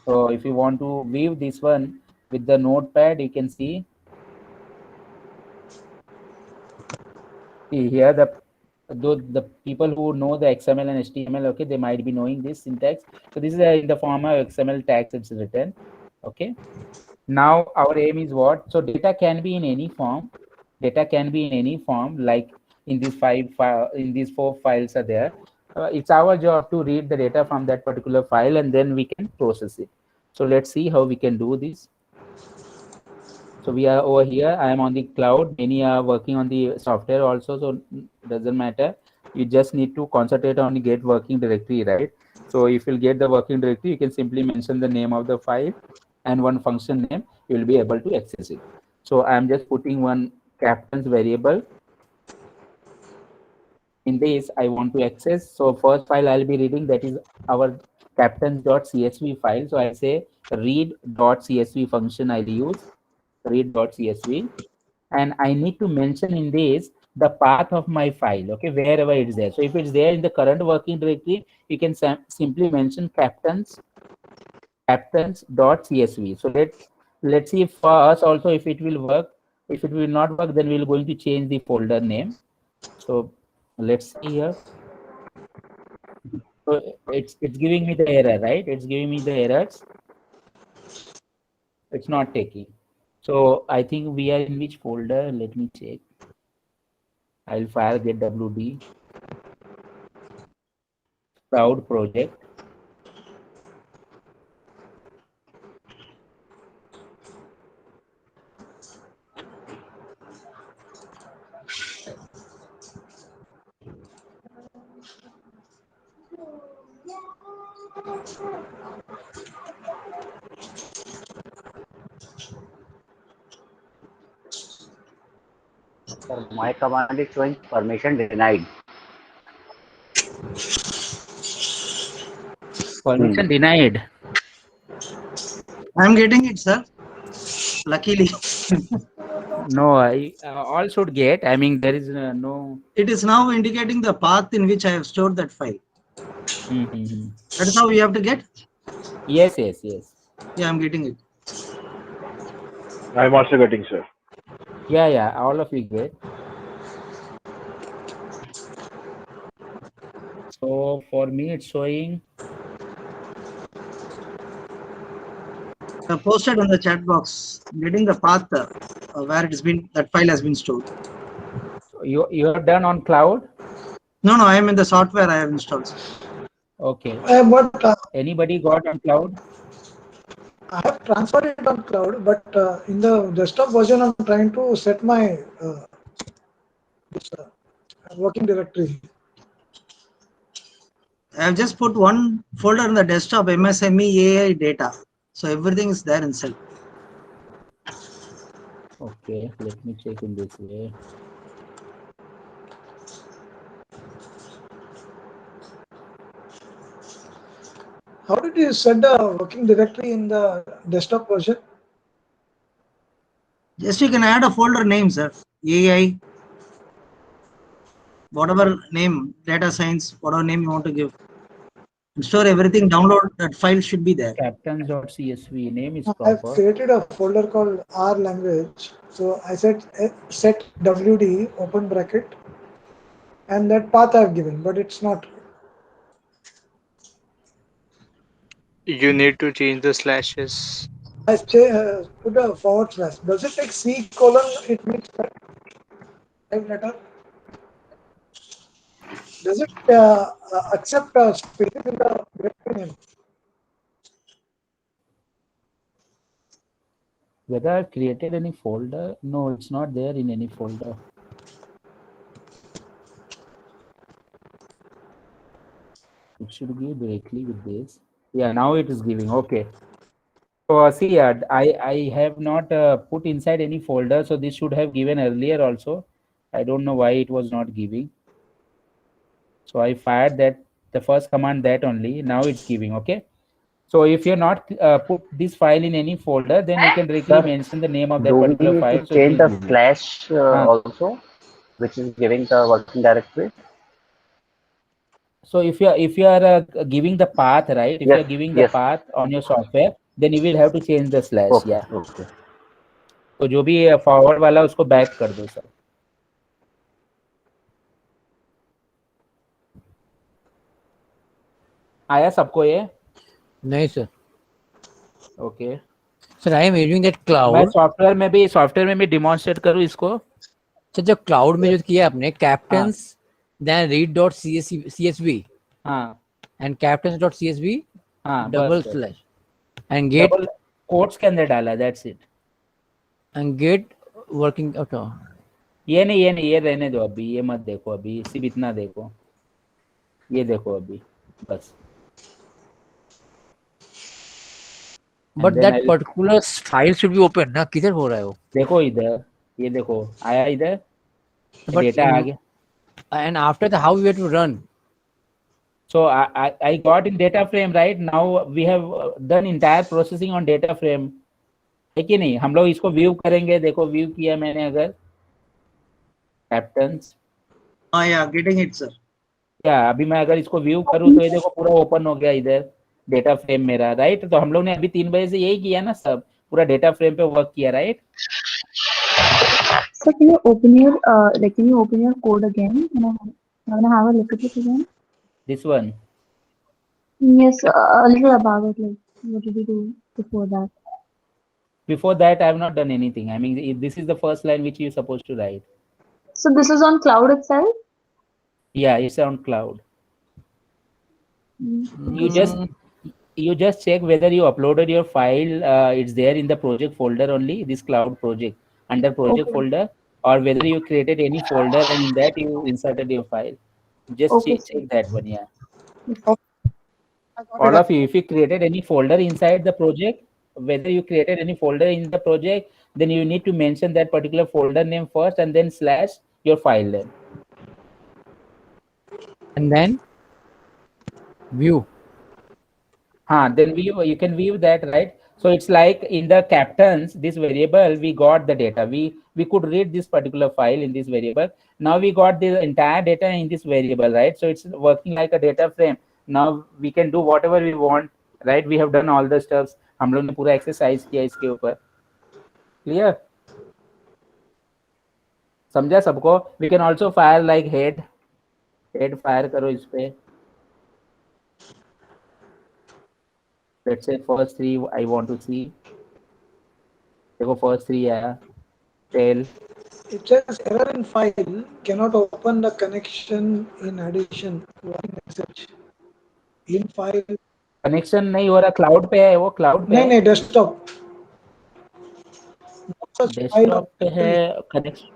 So if you want to view this one with the Notepad, you can see here the people who know the XML and HTML, okay, they might be knowing this syntax. So this is in the form of XML tags it's written. Okay. Now our aim is what? So data can be in any form. Data can be in any form, like in these 4 files are there. It's our job to read the data from that particular file, and then we can process it. So let's see how we can do this. So we are over here. I am on the cloud. Many are working on the software also, so doesn't matter. You just need to concentrate on the get working directory, right? So if you'll get the working directory, you can simply mention the name of the file and one function name. You will be able to access it. So I'm just putting one captain's variable. In this, I want to access. So first file I'll be reading, that is our captains.csv file. So I say read.csv function I'll use. Read.csv, and I need to mention in this the path of my file, okay, wherever it's there. So if it's there in the current working directory, you can simply mention captains.csv. So let's see for us also if it will work. If it will not work, then we're going to change the folder name. So let's see here. So it's giving me the error, right? It's giving me the errors. It's not taking. So I think we are in which folder? Let me check. I'll fire get wd. cloud project. Sir, my command is showing permission denied. Permission denied. I'm getting it, sir. Luckily. No, all should get. I mean, there is no. It is now indicating the path in which I have stored that file. Mm-hmm. That is how we have to get? Yes, yes, yes. Yeah, I'm getting it. I'm also getting, sir. Yeah, yeah. All of you get. So for me, it's showing. Posted on the chat box, getting the path where it has been, that file has been stored. You are done on cloud? No, I am in the software I have installed. Okay. But Anybody got on cloud? I have transferred it on cloud, but in the desktop version, I'm trying to set my this, working directory. I have just put one folder in the desktop, MSME AI data. So everything is there inside. Okay, let me check in this way. How did you set the working directory in the desktop version? Just you can add a folder name, sir. AI, whatever name, data science, whatever name you want to give. Store everything, download that file should be there. Captains.csv name is I've proper. created a folder called R language. So I said set WD open bracket, and that path I've given, but it's not. You need to change the slashes. I put a forward slash. Does it take C colon? It means type letter. Does it accept spaces in the directory name? Whether I've created any folder? No, it's not there in any folder. It should give directly with this. Yeah, now it is giving. Okay. So see, I have not put inside any folder, so this should have given earlier also. I don't know why it was not giving. So I fired that the first command that only. Now it's giving. Okay. So if you're not put this file in any folder, then you can directly mention the name of that Do we particular need file. to So it change will the give you. slash also, which is giving the working directory? So if you are giving the path, right? If you are giving the path on your software, then you will have to change the slash. Okay, Yeah. okay. तो जो भी forward वाला उसको back कर दो sir. आया सबको ये? नहीं sir. Okay. Sir I am using that cloud. मैं सॉफ्टवेयर में भी डिमॉन्स्ट्रेट करूँ इसको. सर जो क्लाउड में जो किया आपने captains then read.csv and captains.csv double slash and get quotes के अंदर डाला. That's it. and get working auto. ये रहने दो अभी. ये मत देखो अभी. सिर्फ इतना देखो. ये देखो अभी बस. But that particular file should be open ना. किधर हो रहा है वो? देखो इधर. ये देखो आया इधर. डेटा आ गया. And after the how we have to run. So I got in data frame, right? Now we have done entire processing on data frame. है कि नहीं? हम लोग इसको व्यू करेंगे. देखो व्यू किया मैंने अगर captains. Yeah, getting it, sir. क्या अभी मैं अगर इसको व्यू करूँ तो ये देखो पूरा ओपन हो गया इधर डेटा फ्रेम मेरा, राइट? तो हम लोग ने अभी 3 बजे से यही किया ना, सब पूरा डेटा फ्रेम पे वर्क किया, right? So can you open your code again? Can I have a look at it again? This one. Yes, a little about it. Like, what did you do before that? Before that, I have not done anything. I mean, this is the first line which you're supposed to write. So this is on cloud itself? Yeah, it's on cloud. You just check whether you uploaded your file. It's there in the project folder only, this cloud project under project folder, or whether you created any folder and in that you inserted your file. Just check that one. Yeah. All of you, if you created any folder inside the project, whether you created any folder in the project, then you need to mention that particular folder name first and then slash your file name. And then view. Then you can view that, right? So it's like in the captains, this variable, we got the data. We could read this particular file in this variable. Now we got the entire data in this variable, right? So it's working like a data frame. Now we can do whatever we want, right? We have done all the stuffs. हम लोग ने पूरा exercise किया इसके ऊपर. Clear? समझा सबको? We can also fire like head fire करो इस पे. Let's say first three I want to see. देखो first three आया. Tail. It says error in file, cannot open the connection in addition. Warning message. In file. Connection नहीं हो रहा, cloud पे है वो, cloud पे. नहीं desktop. Desktop पे है connection.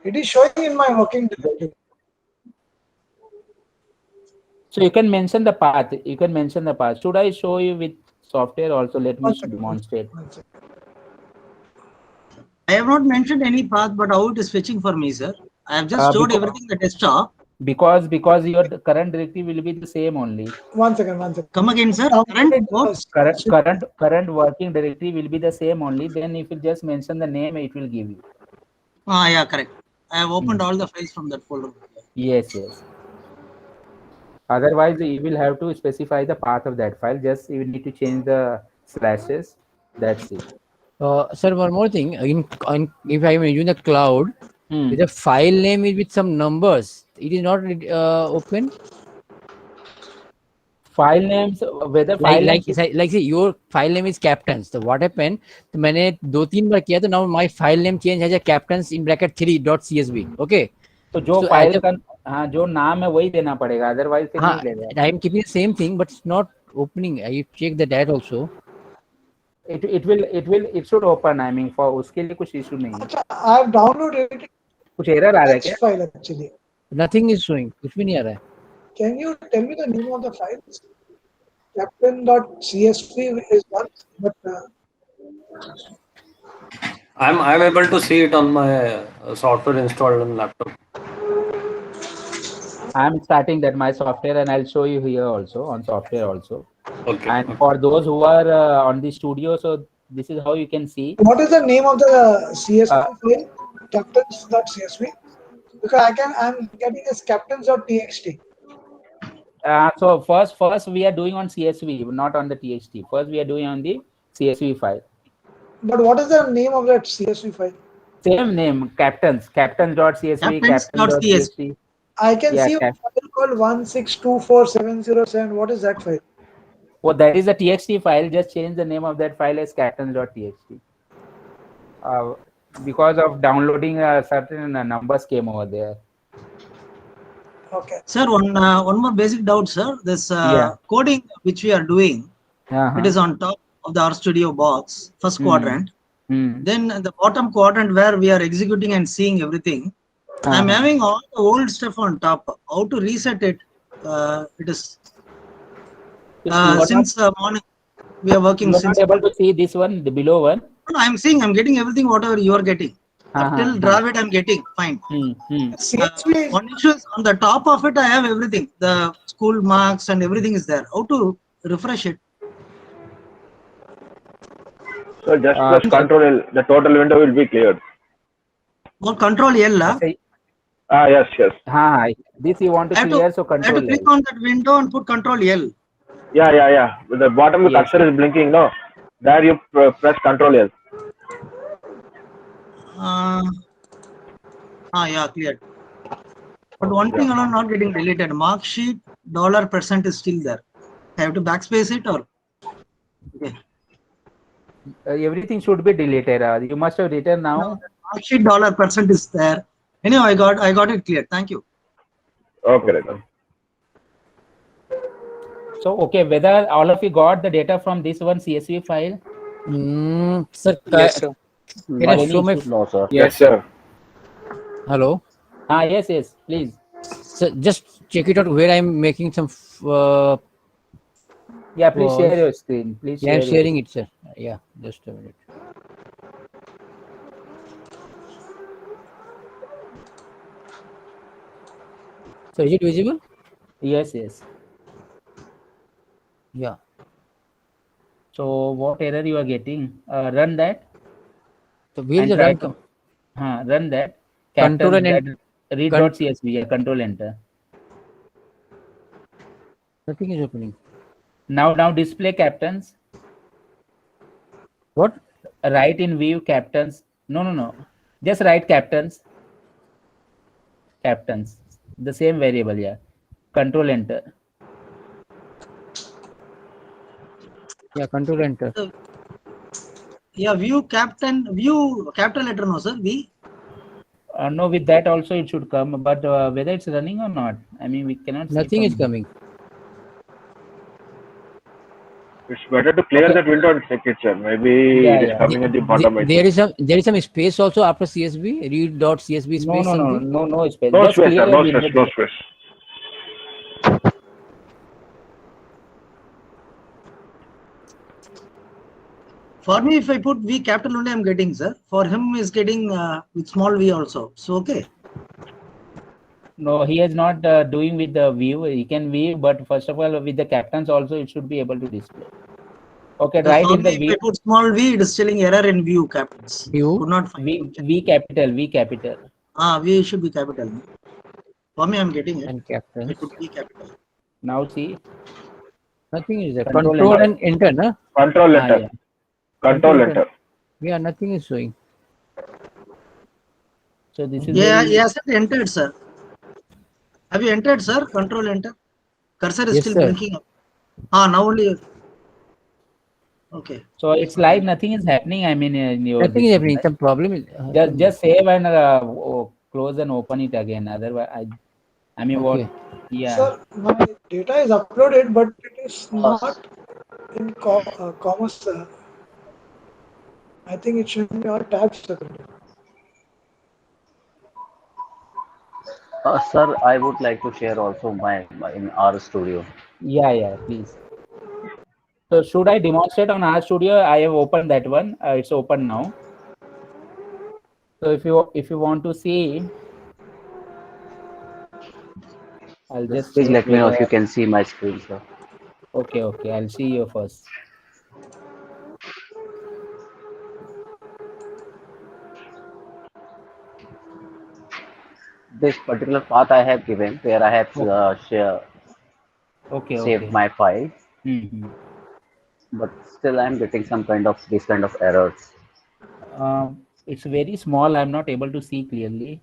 It is showing in my working directory. So you can mention the path. Should I show you with software also? Let me demonstrate. I have not mentioned any path, but how it is fetching for me, sir? I have just showed everything in the desktop. Because your current directory will be the same only. One second. Come again, sir. Current working directory will be the same only. Then if you just mention the name, it will give you. Yeah, correct. I have opened all the files from that folder. Yes. Otherwise, you will have to specify the path of that file. Just you need to change the slashes. That's it. Sir, one more thing. If I am using the cloud, the file name is with some numbers. It is not open. File names, whether file like say your file name is captains. So what happened? तो मैंने 2-3 बार किया तो now my file name change has a captains in bracket 3.csv. Okay. तो जो file का जो नाम है वही देना पड़ेगा, otherwise फिर नहीं लेगा. I am keeping the same thing, but it's not opening. I check that also. It should open. I mean, for उसके लिए कुछ issue नहीं है. I have downloaded it. कुछ error आ रहा है क्या? File actually. Nothing is showing. कुछ भी नहीं आ रहा है. Can you tell me the name of the files? Captain.csv is one, but I'm able to see it on my software installed on laptop. I'm starting that my software and I'll show you here also on software also. Okay. And for those who are on the studio, so this is how you can see. What is the name of the CSV file? Captains.csv. Because I'm getting as captains.txt. So first we are doing on CSV, not on the TXT. First we are doing on the CSV file. But what is the name of that CSV file? Same name, captains.csv, captains.txt. I can see a file called 1624707. What is that file? Oh, that is a TXT file. Just change the name of that file as captains.txt. Because of downloading, certain numbers came over there. Okay. Sir, one more basic doubt, sir. This coding which we are doing, it is on top of the RStudio box, first quadrant. Then the bottom quadrant where we are executing and seeing everything. I'm having all the old stuff on top. How to reset it? It is since morning we are working. You are not able to see this one, the below one. No, I'm seeing. I'm getting everything whatever you are getting. Up till Dravid, I'm getting fine. One issue is on the top of it. I have everything. The school marks and everything is there. How to refresh it? So just press Control L. The total window will be cleared. Or Control L. Yes. This you want to clear, so Control L. I have to click on that window and put Control L. Yeah. The bottom cursor is blinking. No, there you press Control L. Cleared. But one thing alone not getting deleted. Mark sheet $% is still there. I have to backspace it or okay. Everything should be deleted. You must have written now. Mark sheet $% is there. Anyway, I got it cleared. Thank you. Okay, right. So, okay, whether all of you got the data from this one CSV file? Sir, Yes, sir. can I show my? No, sir. Yes, sir. Hello. Yes, yes, please. So just check it out where I'm making some. Yeah, please share your screen. Please yeah, share. I'm sharing it, sir. Yeah, just a minute. So is it visible? Yes, yes. Yeah. So what error you are getting? Run that. So where is the run? Run that. Control and read.csv. Yeah, control enter. Nothing is opening. Now display captains. What? Write in view captains. No. Just write captains. Captains. The same variable, yeah. Control enter. Yeah, control enter. Yeah, view capital letter, no, sir. V. No, with that also it should come, but whether it's running or not, I mean, we cannot see. Nothing is coming. It's better to clear that window and check it, sir. Maybe it is coming at the bottom. There is some space also after CSV. Read.csv space. No space. No Just space, clear sir. No your space. window. No space. For me, if I put V capital only, I'm getting, sir. For him, is getting with small v also. So okay. No, he is not doing with the view. He can view, but first of all, with the captains also, it should be able to display. Okay, right in the if view. I put small v, it is showing error in view captains. View. Could not find V capital. V should be capital. For me, I'm getting it. And captains. I put V capital. Now see. Nothing is there. Control and enter, no? Control enter. Yeah. Control enter. Yeah, nothing is showing. So this is Yes, entered, sir. Have you entered, sir? Control enter. Cursor is still blinking up. Now only. Okay. So it's like nothing is happening. I mean, in your nothing is happening. Some problem is. Just save and close and open it again. Otherwise, I mean, what? Yeah. Sir, my data is uploaded, but it is not in commas, sir. I think it should be all tabs, sir. Sir, I would like to share also my in RStudio. Yeah, please. So should I demonstrate on RStudio? I have opened that one. It's open now. So if you want to see, I'll just please let me know if you can see my screen, sir. Okay. I'll see you first. This particular path I have given where I have saved my file, but still I'm getting some kind of this kind of errors. It's very small. I'm not able to see clearly.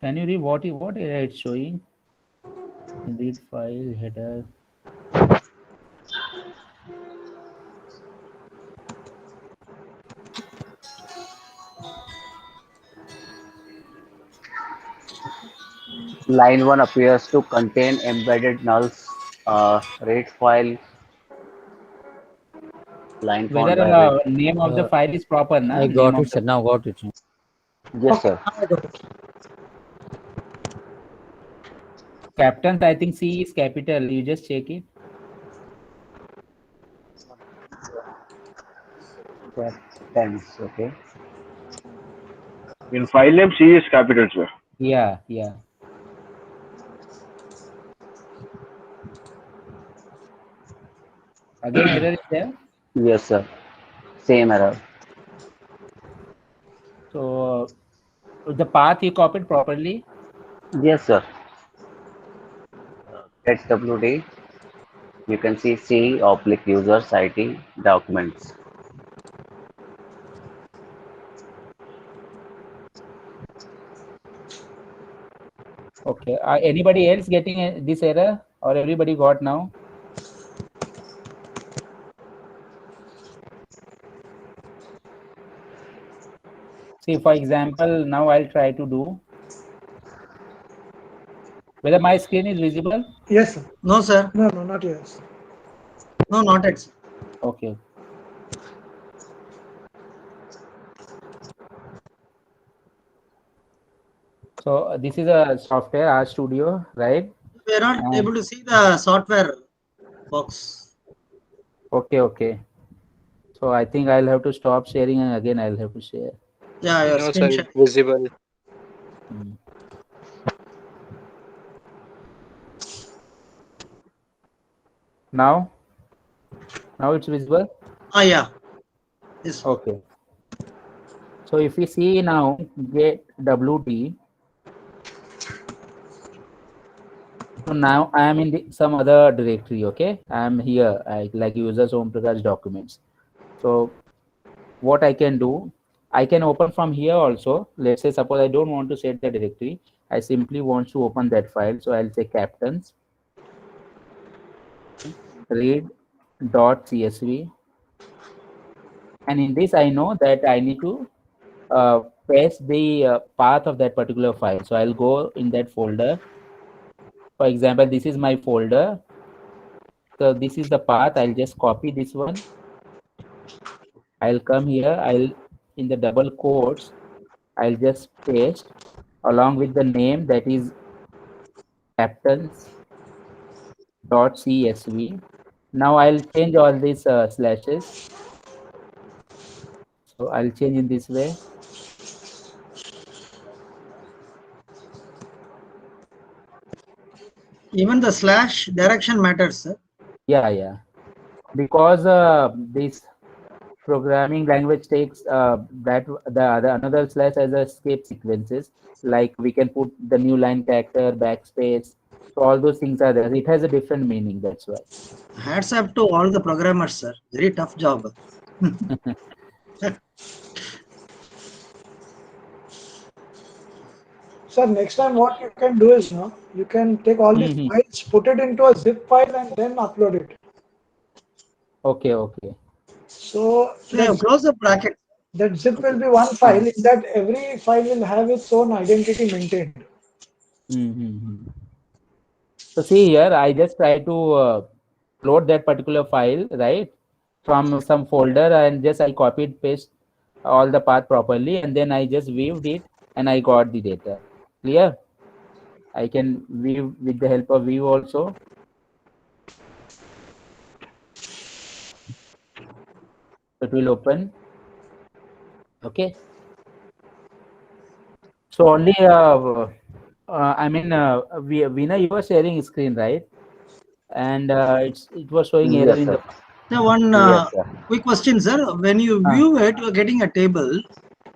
Can you read what error it's showing? Read file header. Line 1 appears to contain embedded nulls. Read file. Line whether name of the file is proper, na? I got it, sir. Now got it. Yes, sir. Captains, I think C is capital. You just check it. Captains, okay. In file name, C is capital, sir. Yeah. Again, error is there? Yes, sir. Same error. So, the path you copied properly? Yes, sir. HWD. You can see C/users IT documents. Okay. Anybody else getting this error, or everybody got now? See, for example, now I'll try to do. Whether my screen is visible? Yes, sir. No, sir. No, not yes. No, not yet. Okay. So this is a software RStudio, right? We are not able to see the software box. Okay. So I think I'll have to stop sharing and again I'll have to share. Yeah, your No, screen sir, share. visible. Now it's visible? Yeah. Yes. Okay. So if we see now, get WT. So now I am in some other directory, okay? I am here, like users Om Prakash documents. So what I can do, I can open from here also. Let's say suppose I don't want to set the directory. I simply want to open that file. So I'll say captains read.csv. And in this, I know that I need to paste the path of that particular file. So I'll go in that folder. For example, this is my folder. So this is the path. I'll just copy this one. I'll come here. In the double quotes, I'll just paste along with the name, that is captains.csv. Now I'll change all these slashes. So I'll change in this way. Even the slash direction matters, sir. Yeah. Because this programming language takes another slash as a escape sequences. Like we can put the new line character, backspace. So all those things are there. It has a different meaning. That's why. Hats up to all the programmers, sir. Very tough job. Sir, next time what you can do is, you can take all these files, put it into a zip file and then upload it. Okay. So So close the bracket. That zip will be one file. In that every file will have its own identity maintained. So see here, I just try to load that particular file, right, from some folder, and just I copied paste all the path properly, and then I just viewed it and I got the data. Clear? I can view with the help of view also. It will open. Okay. So only Veena, you were sharing screen, right? And it was showing error in the. So one quick question, sir. When you view it, you are getting a table.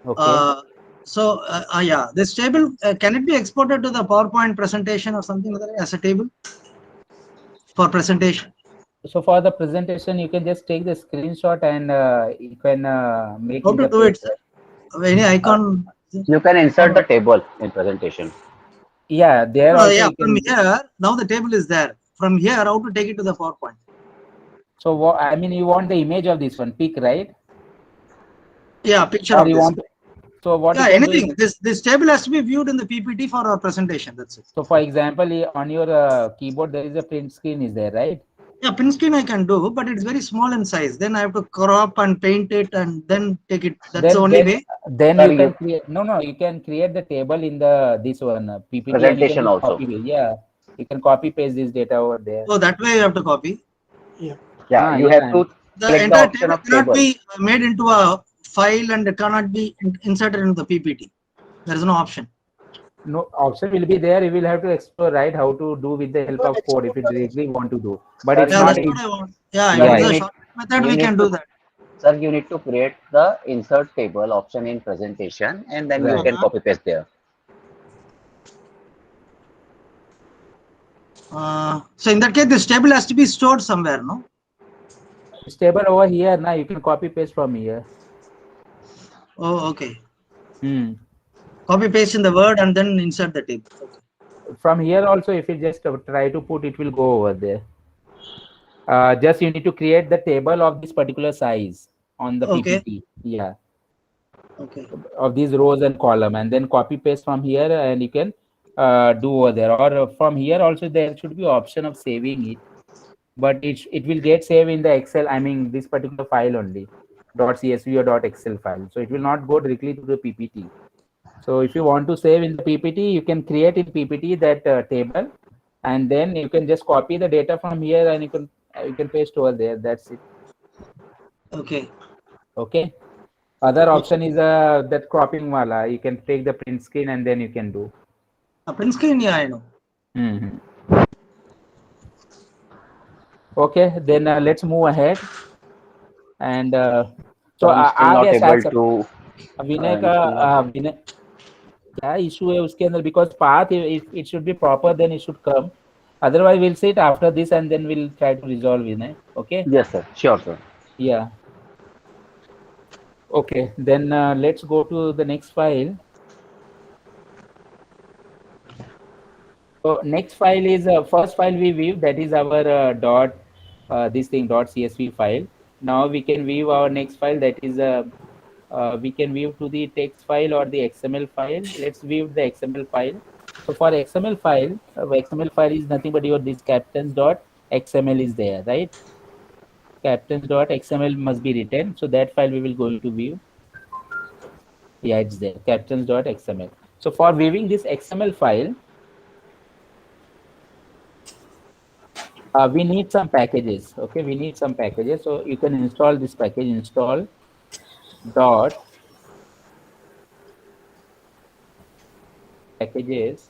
Okay. This table, can it be exported to the PowerPoint presentation or something like that as a table for presentation? So for the presentation, you can just take the screenshot and you can make. How to do it, sir? Any icon? You can insert the table in presentation. Yeah, there. From here, now the table is there. From here, how to take it to the PowerPoint? So what? I mean, you want the image of this one, pic, right? Yeah, picture of this. So what? Yeah, anything. This table has to be viewed in the PPT for our presentation. That's it. So for example, on your keyboard, there is a print screen, is there, right? Yeah, print screen I can do, but it's very small in size. Then I have to crop and paint it and then take it. That's the only way. Then you can create. No, you can create the table in this one PPT. Presentation also. You can copy paste this data over there. Oh, that way you have to copy. Yeah, you have to. The entire table cannot be made into a file and it cannot be inserted into the PPT. There is no option. No option will be there. You will have to explore, right, how to do with the help of code if you directly want to do. But it's not. That's what I want. Yeah, the short method we can do that. Sir, you need to create the insert table option in presentation, and then you can copy paste there. So in that case, this table has to be stored somewhere, no? This table over here. Now you can copy paste from here. Oh, okay. Copy paste in the Word and then insert the table. Okay. from here also, if you just try to put, it will go over there. Just you need to create the table of this particular size on the Okay. PPT. Yeah. Okay. Of these rows and column, and then copy paste from here, and you can do over there. Or from here also there should be option of saving it, but it will get saved in the Excel. I mean this particular file only, .csv or .excel file. So it will not go directly to the PPT. So if you want to save in the PPT, you can create in PPT that table, and then you can just copy the data from here, and you can paste over there. That's it. Okay. Okay. Other option is that cropping wala. You can take the print screen and then you can do. A print screen, yeah, I know. Okay, then let's move ahead. And so I'm still not able to. विनय का विनय क्या issue है उसके अंदर, because path if it should be proper then it should come. Otherwise we'll sit after this and then we'll try to resolve Vinay. Okay. Yes sir. Sure sir. Yeah. Okay, then let's go to the next file. So next file is first file we viewed, that is our .csv file. Now we can view our next file, that is we can view to the text file or the XML file. Let's view the XML file. So for XML file is nothing but your this captains.xml is there, right? Captains.xml must be written. So that file we will go to view. Yeah, it's there, captains.xml. So for viewing this XML file, we need some packages. Okay, we need some packages. So you can install this package, install dot packages,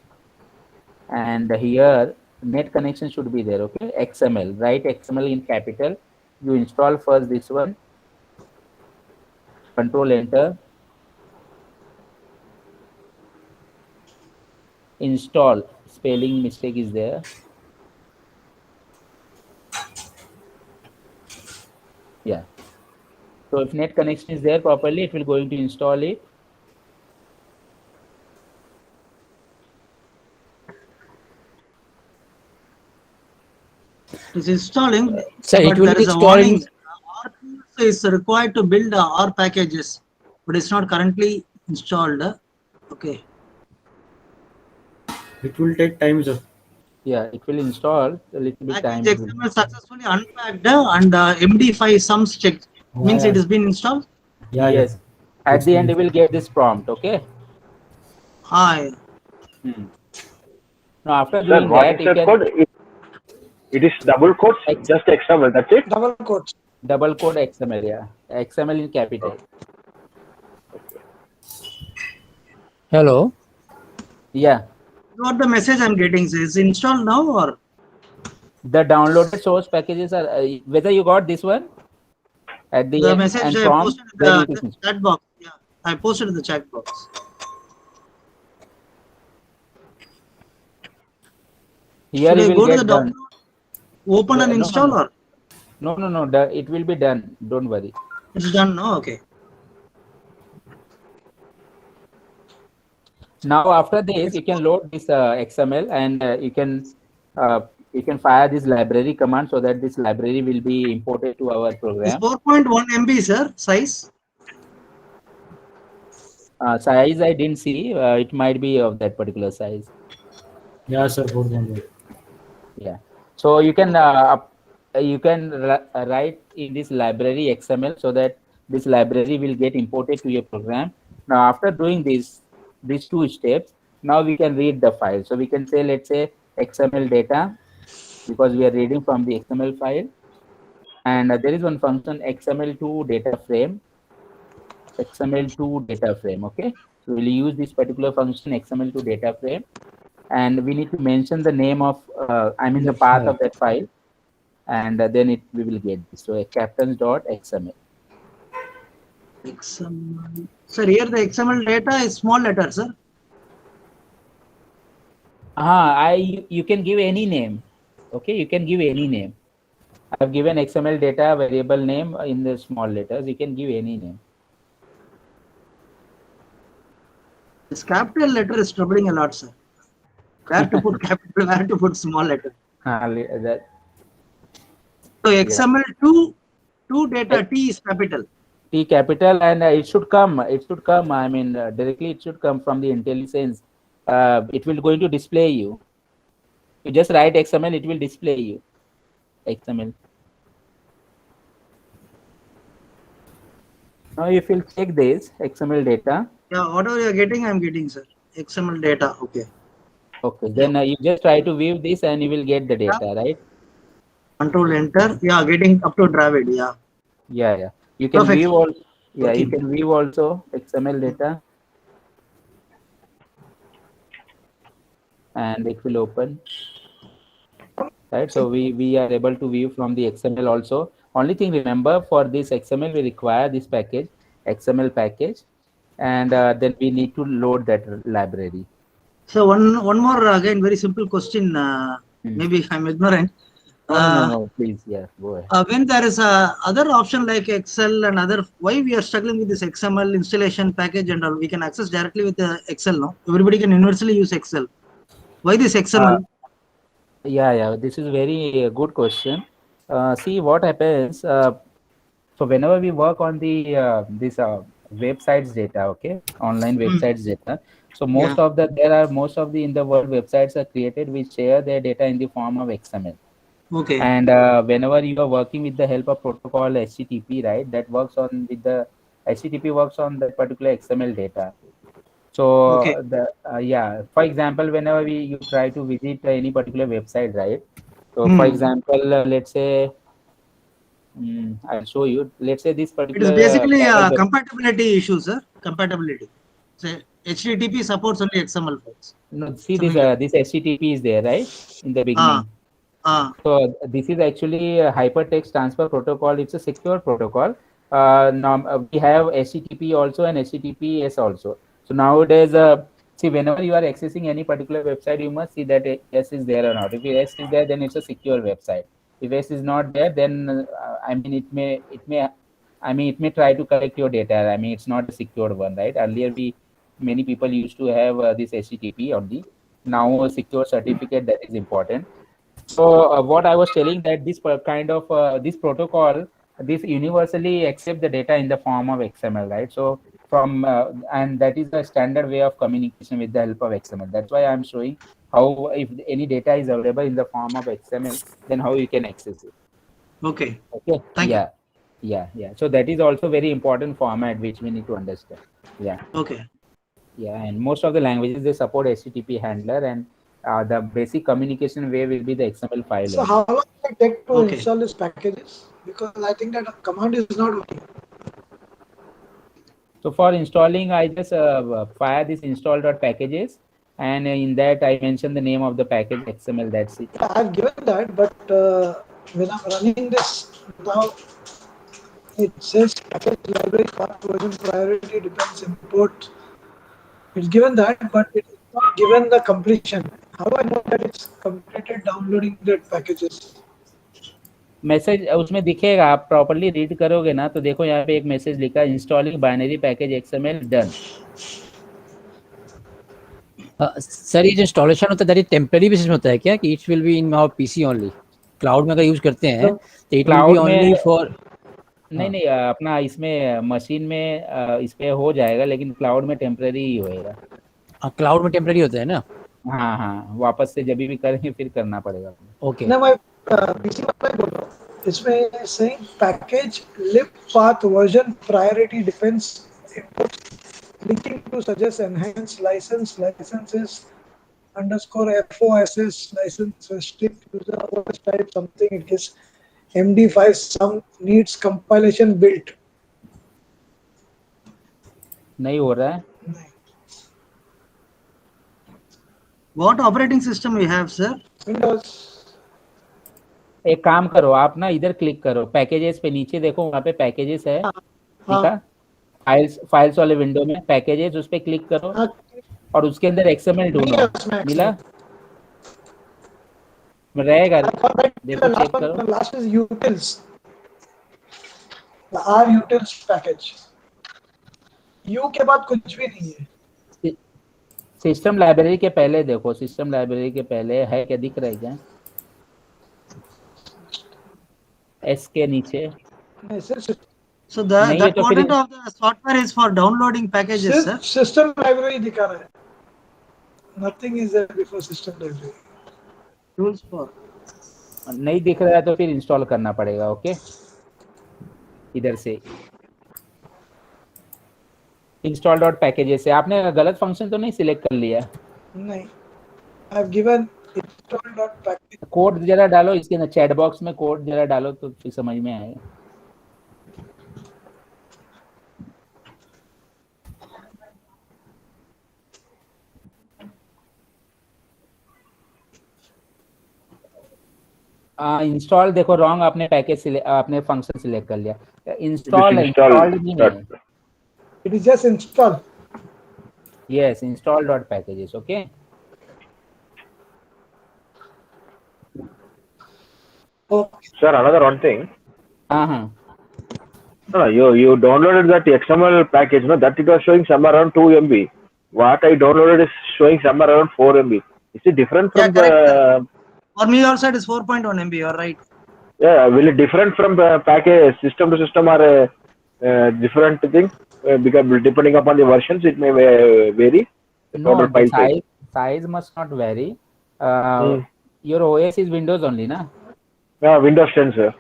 and here net connection should be there. Okay, XML, write XML in capital. You install first this one, control enter, install, spelling mistake is there. Yeah, so if net connection is there properly, it will going to install it. It's installing. So it will there be is a installing. warning. Is required to build R packages, but it's not currently installed. Okay. It will take time, sir. Yeah, it will install a little bit time. XML successfully unpacked and MD5 sums checked. Means it has been installed. Yeah. Yes. At the end, you will get this prompt. Okay. Hi. Now after Sir, doing what that, is you the can. code? It is double quotes, just XML. That's it. Double quotes. Double code XML. Yeah, XML in capital. Hello. Yeah. What the message I'm getting is installed now or The downloaded source packages are whether you got this one at the end message and I prompt. posted in the chat box. Yeah, I posted in the chat box. Here Should you I will go to get the done. open and install or No. It will be done. Don't worry. it's done now? Okay. Now after this, you can load this XML and you can fire this library command so that this library will be imported to our It's program. 4.1 MB, sir, size. Size I didn't see. It might be of that particular size. Yeah, sir. 4.1. Yeah. So you can write in this library XML so that this library will get imported to your program. Now after doing these two steps, now we can read the file. So we can say, let's say XML data, because we are reading from the XML file, and there is one function XML2 data frame. XML2 data frame. Okay, so we'll use this particular function XML2 data frame, and we need to mention the name of the path of that file, and then we will get this. So captains.xml. XML. Sir, here the XML data is small letter, sir. You can give any name. Okay, you can give any name. I have given XML data variable name in the small letters. You can give any name. This capital letter is troubling a lot, sir. Where to put capital, where to put small letter. That, So XML to data T is capital. T capital, and it should come. I mean, directly it should come from the IntelliSense. It will going to display you. You just write XML, it will display you XML. Now, if you'll check this XML data. Yeah, whatever you are getting, I am getting, sir. XML data. Okay. Okay. Then you just try to view this, and you will get the data, right? Control Enter. Yeah, getting up to Dravid. Yeah. Yeah. You can view all. Yeah, you can view also XML data, and it will open. Right. So we are able to view from the XML also. Only thing, remember, for this XML we require this package, XML package, and then we need to load that library. So one more again very simple question. Maybe I'm ignorant. No, please, go ahead. When there is other option like Excel and other, why we are struggling with this XML installation package and all? We can access directly with the Excel, no? Everybody can universally use Excel. Why this XML? Yeah. This is very good question. See what happens. So whenever we work on the this websites data, okay, online websites data. So most of the in the world websites are created which share their data in the form of XML. Okay. And whenever you are working with the help of protocol HTTP, right, that works on with the HTTP works on that particular XML data. So for example, whenever you try to visit any particular website, right? So for example, let's say I'll show you. Let's say this particular. It is basically a compatibility issue, sir. Compatibility. So HTTP supports only XML files. No, see this HTTP is there, right, in the beginning. So this is actually a hypertext transfer protocol. It's a secure protocol. We have HTTP also and HTTPS also. So nowadays, see, whenever you are accessing any particular website, you must see that S is there or not. If S is there, then it's a secure website. If S is not there, then it may try to collect your data. I mean, it's not a secured one, right? Earlier, many people used to have this HTTP only. Now, a secure certificate, that is important. So what I was telling, that this kind of this protocol, this universally accept the data in the form of XML, right? So from and that is the standard way of communication with the help of XML. That's why I'm showing how, if any data is available in the form of XML, then how you can access it. Okay. Thank you. Yeah. So that is also very important format which we need to understand. Yeah. Okay. Yeah, and most of the languages, they support HTTP handler, and the basic communication way will be the XML file. So how long will it take to install these packages? Because I think that command is not working. So for installing, I just fire this install.packages, and in that I mention the name of the package XML. That's it. I've given that, but when I'm running this now, it says package library path version priority depends import. It's given that, but it's not given the completion. How do I know that it's completed downloading the packages? Message उसमें दिखेगा, आप properly read करोगे ना तो देखो यहाँ पे एक मैसेज लिखा है, installing binary package XML done. Sir ये जो इंस्टॉलेशन होता है दैट इज टेम्परेरी बेसिस में होता है क्या, कि it will be in our PC only? Cloud में अगर यूज करते हैं तो it will be only for. नहीं अपना इसमें मशीन में इस पे हो जाएगा, लेकिन क्लाउड में टेम्परेरी ही होएगा. क्लाउड में टेम्परेरी होता है ना? हाँ, वापस से जब भी करेंगे फिर करना पड़ेगा. ओके. ना मैं पीसी में बोल रहा हूँ, इसमें saying package lib path version priority depends import linking to suggest enhanced licenses underscore FOSS license restrict user OS type something, it is MD5 some needs compilation built. नहीं हो रहा है. What operating system we have, sir? Windows. एक काम करो आप ना, इधर क्लिक करो, पैकेजेस पे नीचे देखो, वहाँ पे पैकेजेस है, ठीक है, फाइल्स वाले विंडो में पैकेजेस, उस पे क्लिक करो और उसके अंदर XML ढूंढो. मिला? रहेगा, देखो चेक करो. Last is utils. The R utils package. U के बाद कुछ भी नहीं है. सिस्टम लाइब्रेरी के पहले देखो, सिस्टम लाइब्रेरी के पहले है क्या, दिख रहा है क्या? एस के नीचे। So that quadrant of the software is for downloading packages, sir. System library दिखा रहा है. Nothing is there before system library. Rules for. नहीं दिख रहा है तो फिर इंस्टॉल करना पड़ेगा. ओके, इधर से इंस्टॉल डॉट पैकेजेस से आपने गलत फंक्शन तो नहीं सिलेक्ट कर लिया? नहीं, I have given install dot package. Code जरा डालो इसके अंदर, चैट बॉक्स में कोड जरा डालो तो फिर समझ में आएगा. इंस्टॉल देखो रॉन्ग, आपने पैकेज आपने फंक्शन सिलेक्ट कर लिया. इंस्टॉल नहीं है. It is just install. Yes, install dot packages. Okay. Sir, another one thing. No, you downloaded that XML package, no? That it was showing somewhere around 2 MB. What I downloaded is showing somewhere around 4 MB. Is it different from the? For me also it is 4.1 MB. You're right. Yeah, will it different from the package system to system or different thing? Because depending upon the versions, it may vary. No, the size must not vary. Your OS is Windows only, na? Yeah, Windows 10, sir.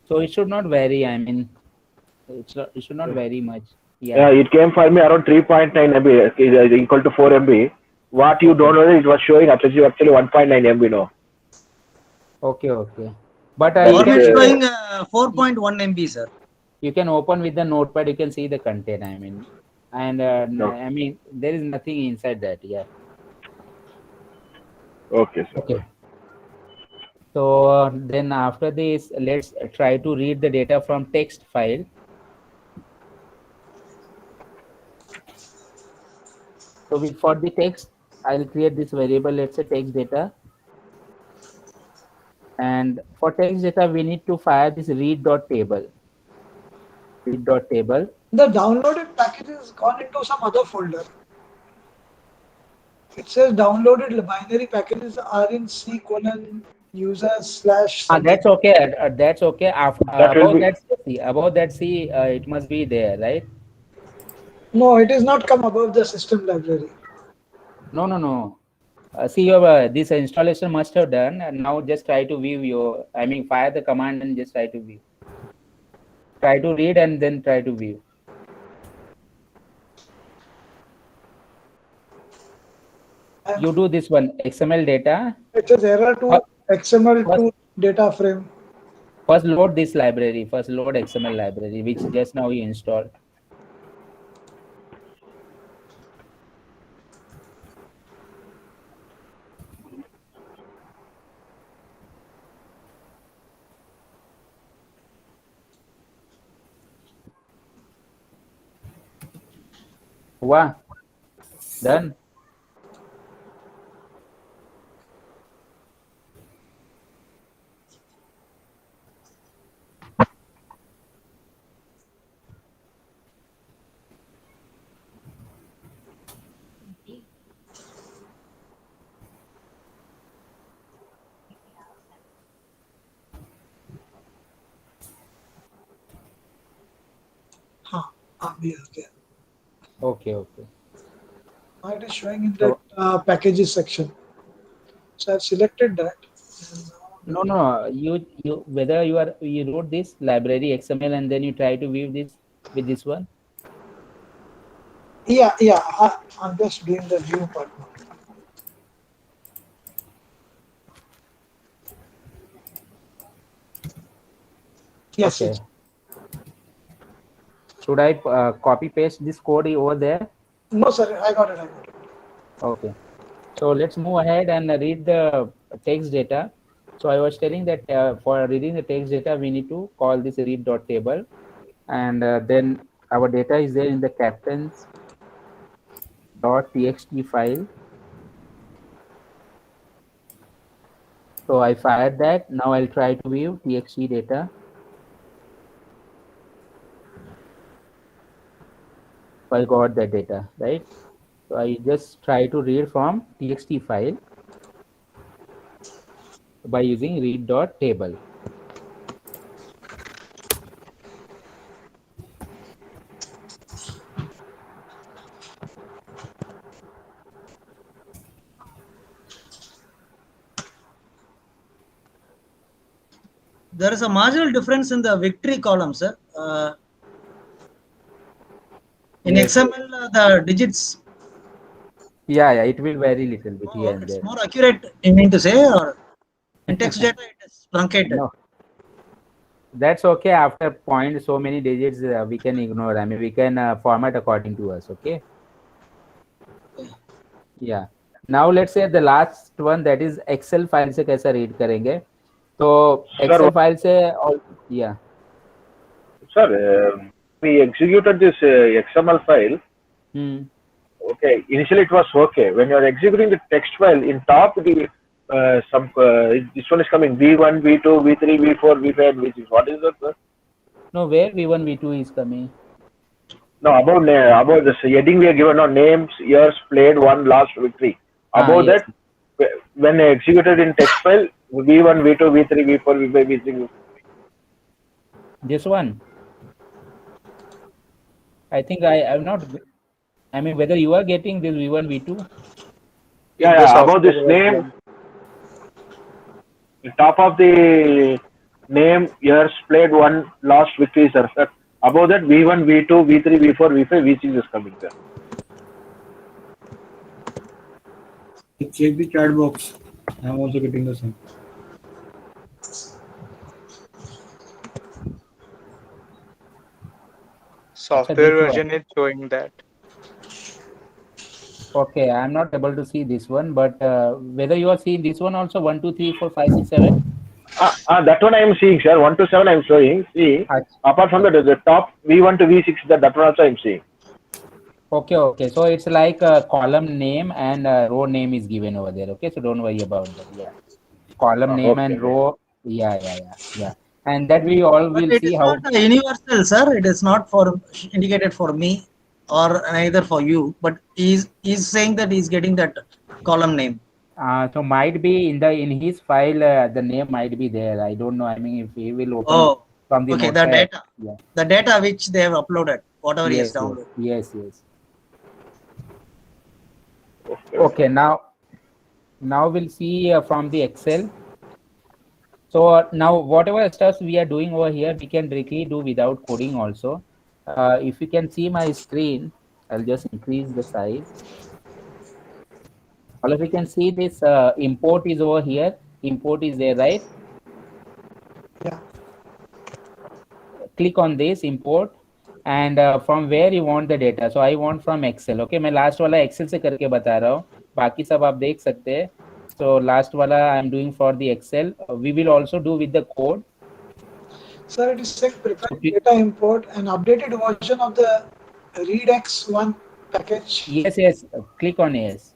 So it should not vary. I mean, it should not vary much. Yeah, it came for me around 3.9 MB, equal to 4 MB. What you downloaded, it was showing actually 1.9 MB now. Okay. But for me it's showing 4.1 MB, sir. You can open with the notepad, you can see the content. I mean, and I mean, there is nothing inside that. Yeah. Okay, sir. Okay. So then after this, let's try to read the data from text file. So for the text, I'll create this variable, let's say text data. And for text data, we need to fire this read.table. Read.table. The downloaded package is gone into some other folder. It says downloaded binary packages are in C:/. That's okay. That's okay. Above that C, it must be there, right? No, it is not come above the system library. No. See, your this installation must have done, and now just try to view your. I mean, fire the command and just try to view. Try to read and then try to view. You do this one XML data. It is error to XML2 data frame. First load this library. First load XML library, which just now you installed. Wow. Done. Okay. Now it is showing in the packages section. So I've selected that. No. You whether you wrote this library XML and then you try to view this with this one. Yeah. I'm just doing the view part now. Yes. Okay. Should I copy paste this code over there? No, sir. I got it. Okay. So let's move ahead and read the text data. So I was telling that for reading the text data, we need to call this read.table, and then our data is there in the captains.txt file. So I fired that. Now I'll try to view txt data. I got that data, right? So I just try to read from txt file by using read.table. There is a marginal difference in the victory column, sir. In Yes. XML, the digits. Yeah, it will vary little bit here and It's there. more accurate, you mean to say, or in text data it is truncated? No, that's okay. After point so many digits, we can ignore. I mean, we can format according to us. Okay. Yeah. Now let's say the last one, that is Excel file से कैसा read करेंगे. तो Excel file से yeah. Sir, we executed this XML file. Okay, initially it was okay. When you are executing the text file, in top the this one is coming V1, V2, V3, V4, V5, V6. What is that, sir? No, where V1, V2 is coming? No, about this heading we are given on names, years played, won, lost, victory. Above yes. that, when executed in text file, V1, V2, V3, V4, V5, V6. This one. I think I'm not. I mean, whether you are getting this V1, V2. Yeah, about this name. The top of the name, years played, won, lost, victory, sir. Above that, V1, V2, V3, V4, V5, V6 is coming there. Check the chat box. I'm also getting the same. Software version is showing that. Okay, I'm not able to see this one, but whether you are seeing this one also, 1, 2, 3, 4, 5, 6, 7. That one I am seeing, sir. 1 to 7 I am showing. See, apart from that, the top V1 to V6, that one also I am seeing. Okay. So it's like a column name and row name is given over there. Okay, so don't worry about that. Yeah, column name and row. Yeah. And that we all will see how. It is not universal, sir. It is not for indicated for me or neither for you. But he's saying that he's getting that column name. So might be in his file the name might be there. I don't know. I mean, if he will open from the the notepad, data, the data which they have uploaded, whatever he has downloaded. Yes. Okay, now we'll see from the Excel. So now whatever stuff we are doing over here, we can directly do without coding also. If you can see my screen, I'll just increase the size. All of you can see this import is over here. Import is there, right? Yeah. Click on this import and from where you want the data. So I want from Excel. Okay, मैं last वाला Excel से करके बता रहा हूँ. बाकी सब आप देख सकते हैं. So last wala I am doing for the Excel. We will also do with the code. Sir, it is saying prepare data import and updated version of the readx1 package. Yes. Click on yes.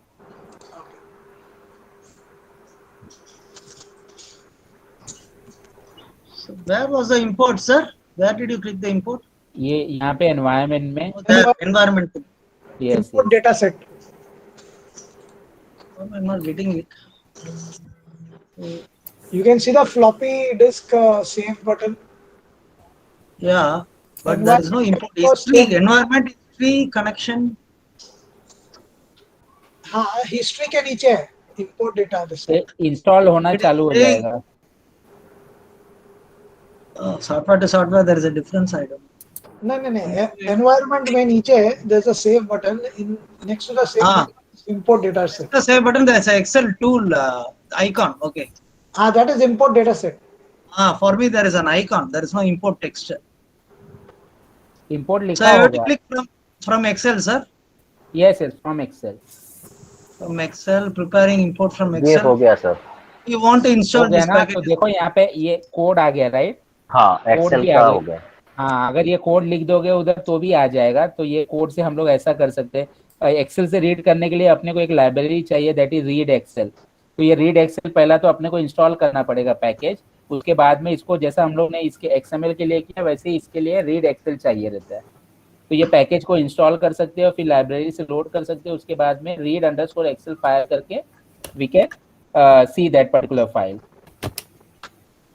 So where was the import, sir? Where did you click the import? ये यहाँ पे environment में. Environment. Yes. Import data set. I'm not getting it. You can see the floppy disk save button. Yeah, but there is no import history, environment history connection. हाँ, history के नीचे है import data set. Install होना चालू हो जाएगा. Software to software, there is a difference. I don't know. No. Environment में नीचे there is a save button. In next to the save button, import data set. The save button, there is an Excel tool icon. Okay. That is import data set. For me there is an icon. There is no import text. Import लिखा So I have to होगा. click from Excel, sir. Yes, from Excel. From Excel, preparing import from ये Excel. हो गया sir. You want to install this ना, package? तो देखो यहाँ पे ये कोड आ गया, राइट? हाँ, एक्सेल का हो गया. हाँ, अगर ये कोड लिख दोगे उधर तो भी आ जाएगा. तो ये कोड से हम लोग ऐसा कर सकते हैं. एक्सेल से रीड करने के लिए अपने को एक लाइब्रेरी चाहिए, दैट इज रीड एक्सेल. तो ये रीड एक्सेल पहला तो अपने को इंस्टॉल करना पड़ेगा पैकेज. उसके बाद में इसको जैसा हम लोग ने इसके XML के लिए किया वैसे ही इसके लिए रीड एक्सेल चाहिए रहता है. तो ये पैकेज को इंस्टॉल कर सकते हो, फिर लाइब्रेरी से लोड कर सकते हो, उसके बाद में read_excel फायर करके we can see that particular file.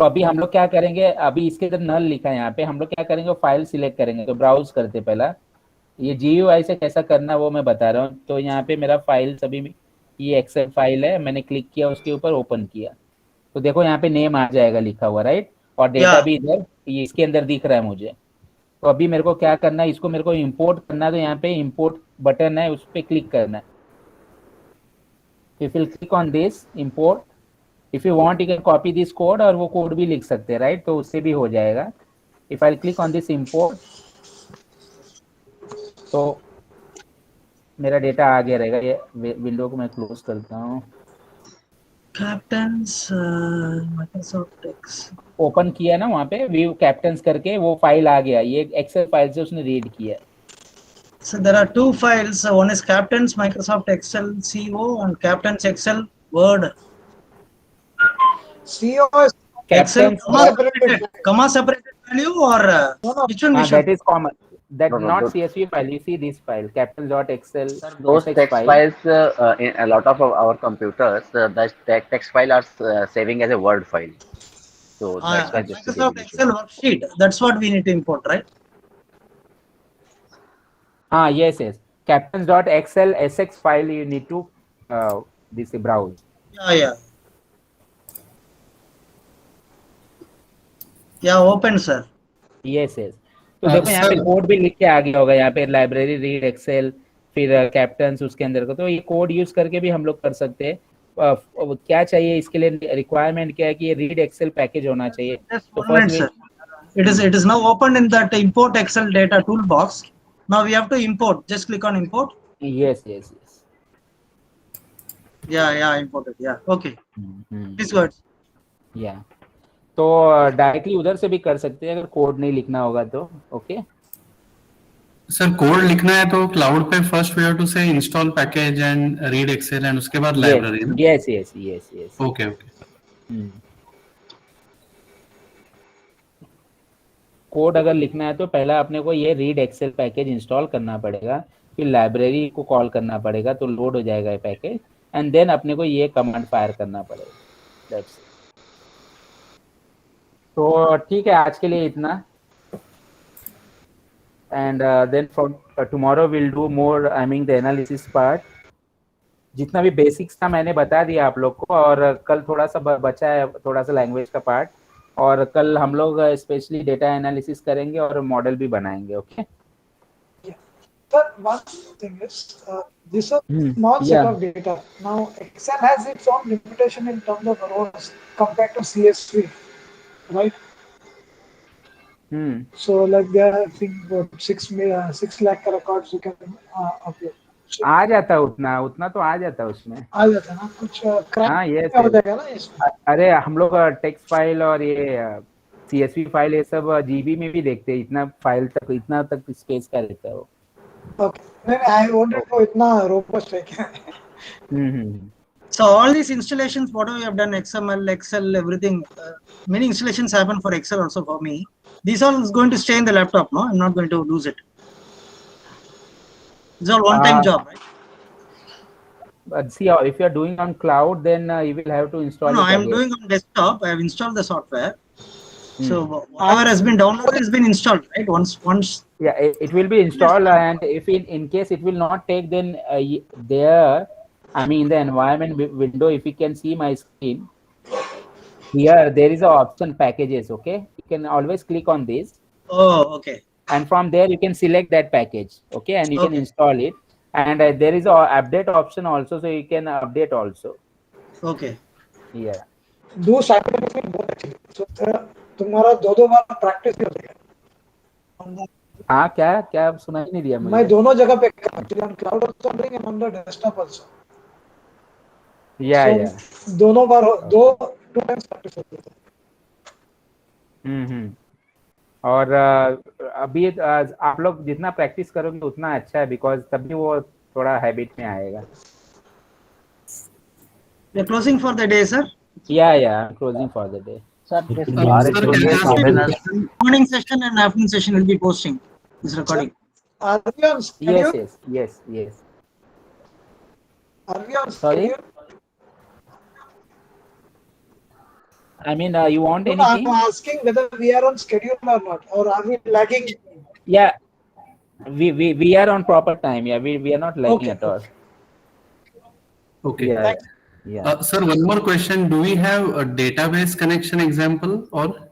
तो अभी हम लोग क्या करेंगे, अभी इसके अंदर नल लिखा है यहाँ पे, हम लोग क्या करेंगे, फाइल सिलेक्ट करेंगे। तो ब्राउज करते पहला, ये GUI से कैसा करना वो मैं बता रहा हूँ। तो यहाँ पे मेरा फाइल सभी, ये एक्सेल फाइल है, मैंने क्लिक किया उसके ऊपर, ओपन किया, तो देखो यहाँ पे नेम आ जाएगा लिखा हुआ, राइट, और डेटा भी इधर ये इसके अंदर दिख रहा है मुझे। तो अभी मेरे को क्या करना है, इसको मेरे को इंपोर्ट करना है, तो यहाँ पे इंपोर्ट बटन है, उस पर क्लिक करना है। If you click on this import, if you want you can copy this code, और वो कोड भी लिख सकते हैं, राइट, तो उससे भी हो जाएगा। If I click on this import, तो मेरा डेटा आ गया रहेगा। ये विंडो को मैं क्लोज करता हूँ। कैप्टन्स माइक्रोसॉफ्ट एक्सेल ओपन किया ना, वहाँ पे व्यू कैप्टन्स करके वो फाइल आ गया, ये एक्सेल फाइल से उसने रीड किया। So there are two files. One is Captain's Microsoft Excel CO and Captain's Excel Word. CO is Excel comma separated value or which one? That is common. That No, not those- CSV file. You see this file, captains.excel. Those SX text file. files in a lot of our computers, the text file are saving as a Word file. So that's why this is Microsoft Excel worksheet. That's what we need to import, right? Yes, yes. Captains.excel SX file you need to this browse. Yeah. Yeah, open, sir. Yes, yes. तो देखो यहाँ पे code भी लिख के आ गया होगा, यहाँ पे लाइब्रेरी रीड एक्सेल, फिर कैप्टन्स उसके अंदर को, तो ये कोड यूज करके भी हम लोग कर सकते हैं। क्या चाहिए इसके लिए, रिक्वायरमेंट क्या है कि ये रीड एक्सेल पैकेज होना चाहिए। तो first it is now opened in that import Excel data toolbox. Now we have to import. Just click on import. Yes. Yeah, imported. Yeah, okay. Please go ahead. Yeah. तो directly उधर से भी कर सकते हैं अगर कोड नहीं लिखना होगा तो। ओके सर, कोड लिखना है तो क्लाउड पे first we have to say install package and read excel and उसके बाद लाइब्रेरी। यस। ओके। कोड अगर लिखना है तो पहला अपने को ये रीड एक्सेल पैकेज इंस्टॉल करना पड़ेगा, फिर लाइब्रेरी को कॉल करना पड़ेगा, तो लोड हो जाएगा ये पैकेज, एंड देन अपने को ये कमांड फायर करना पड़ेगा। That's it. तो ठीक है, आज के लिए इतना, and then from tomorrow will do more, I mean the analysis part. जितना भी बेसिक्स था मैंने बता दिया आप लोग को, और कल थोड़ा सा बचा है, थोड़ा सा लैंग्वेज का पार्ट, और कल हम लोग स्पेशली डेटा एनालिसिस करेंगे और मॉडल भी बनाएंगे। Okay But one thing is, this is a small set of data. Now, Excel has its own limitation in terms of rows compared to CSV, right? So, like there are, I think, about 6 lakh records you can upload. आ जाता है उतना तो आ जाता है उसमें, आ जाता है ना कुछ क्रैक कर देगा ना इसमें। अरे हम लोग टेक्स्ट फाइल और ये CSV फाइल ये सब GB में भी देखते हैं, इतना फाइल तक, इतना तक स्पेस का रहता है वो। Okay, I wanted to इतना robust है क्या? So all these installations, whatever we have done, XML, Excel, everything, many installations happen for Excel also for me. These all is going to stay in the laptop, no? I'm not going to lose it. It's all one-time job, right? But see, if you are doing on cloud, then you will have to install. No, I'm doing on desktop. I have installed the software. So whatever has been downloaded has been installed, right? Once. Yeah, it will be installed, and if in case it will not take, then there, I mean, in the environment window, if you can see my screen, here there is an option packages. Okay, you can always click on this. Oh, okay. And from there you can select that package. Okay, and you can install it. And there is a update option also, so you can update also. Okay. Yeah. Do simultaneously both actually. So तुम्हारा दो बार practice कर देगा। हाँ, क्या सुना ही नहीं दिया मुझे। मैं दोनों जगह पे actually on cloud also doing and on the desktop also. Yeah. दोनों बार two times प्रैक्टिस होती है। और अभी आप लोग जितना प्रैक्टिस करोगे उतना अच्छा है, बिकॉज तभी वो थोड़ा हैबिट में आएगा। We are closing for the day, sir. Yeah, closing for the day. Sir, morning session and afternoon session will be posting this recording. Are we on schedule? Yes. Are we on Sorry? schedule? I mean, you want No, anything? I'm asking whether we are on schedule or not, or are we lagging? Yeah, we are on proper time. Yeah, we are not lagging at all. Okay. Yeah. Sir, one more question. Do we have a database connection example or?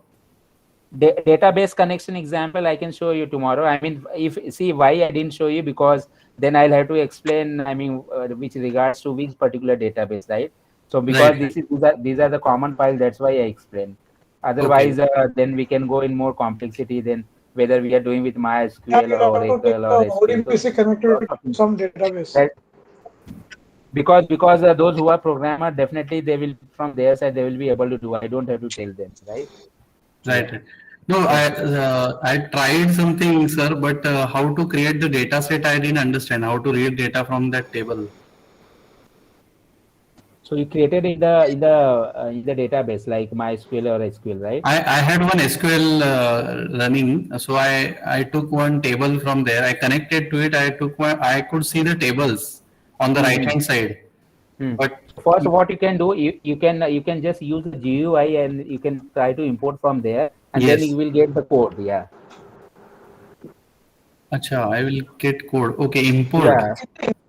Database connection example I can show you tomorrow. I mean, if see why I didn't show you, because then I'll have to explain, I mean, which regards to which particular database, right? So because these are the common files, that's why I explained. Otherwise, then we can go in more complexity, then whether we are doing with MySQL or Oracle or SQL. ODBC connected to some database. Because those who are programmer, definitely they will, from their side, they will be able to do. I don't have to tell them, right? Right. No, I tried something, sir, but how to create the data set, I didn't understand. How to read data from that table. So you created in the database like MySQL or SQL, right? I had one SQL running, so I took one table from there. I connected to it. I could see the tables on the right hand side. But first, what you can do, you can just use the GUI and you can try to import from there, and then you will get the code. Yeah. Acha, I will get code. Okay, import.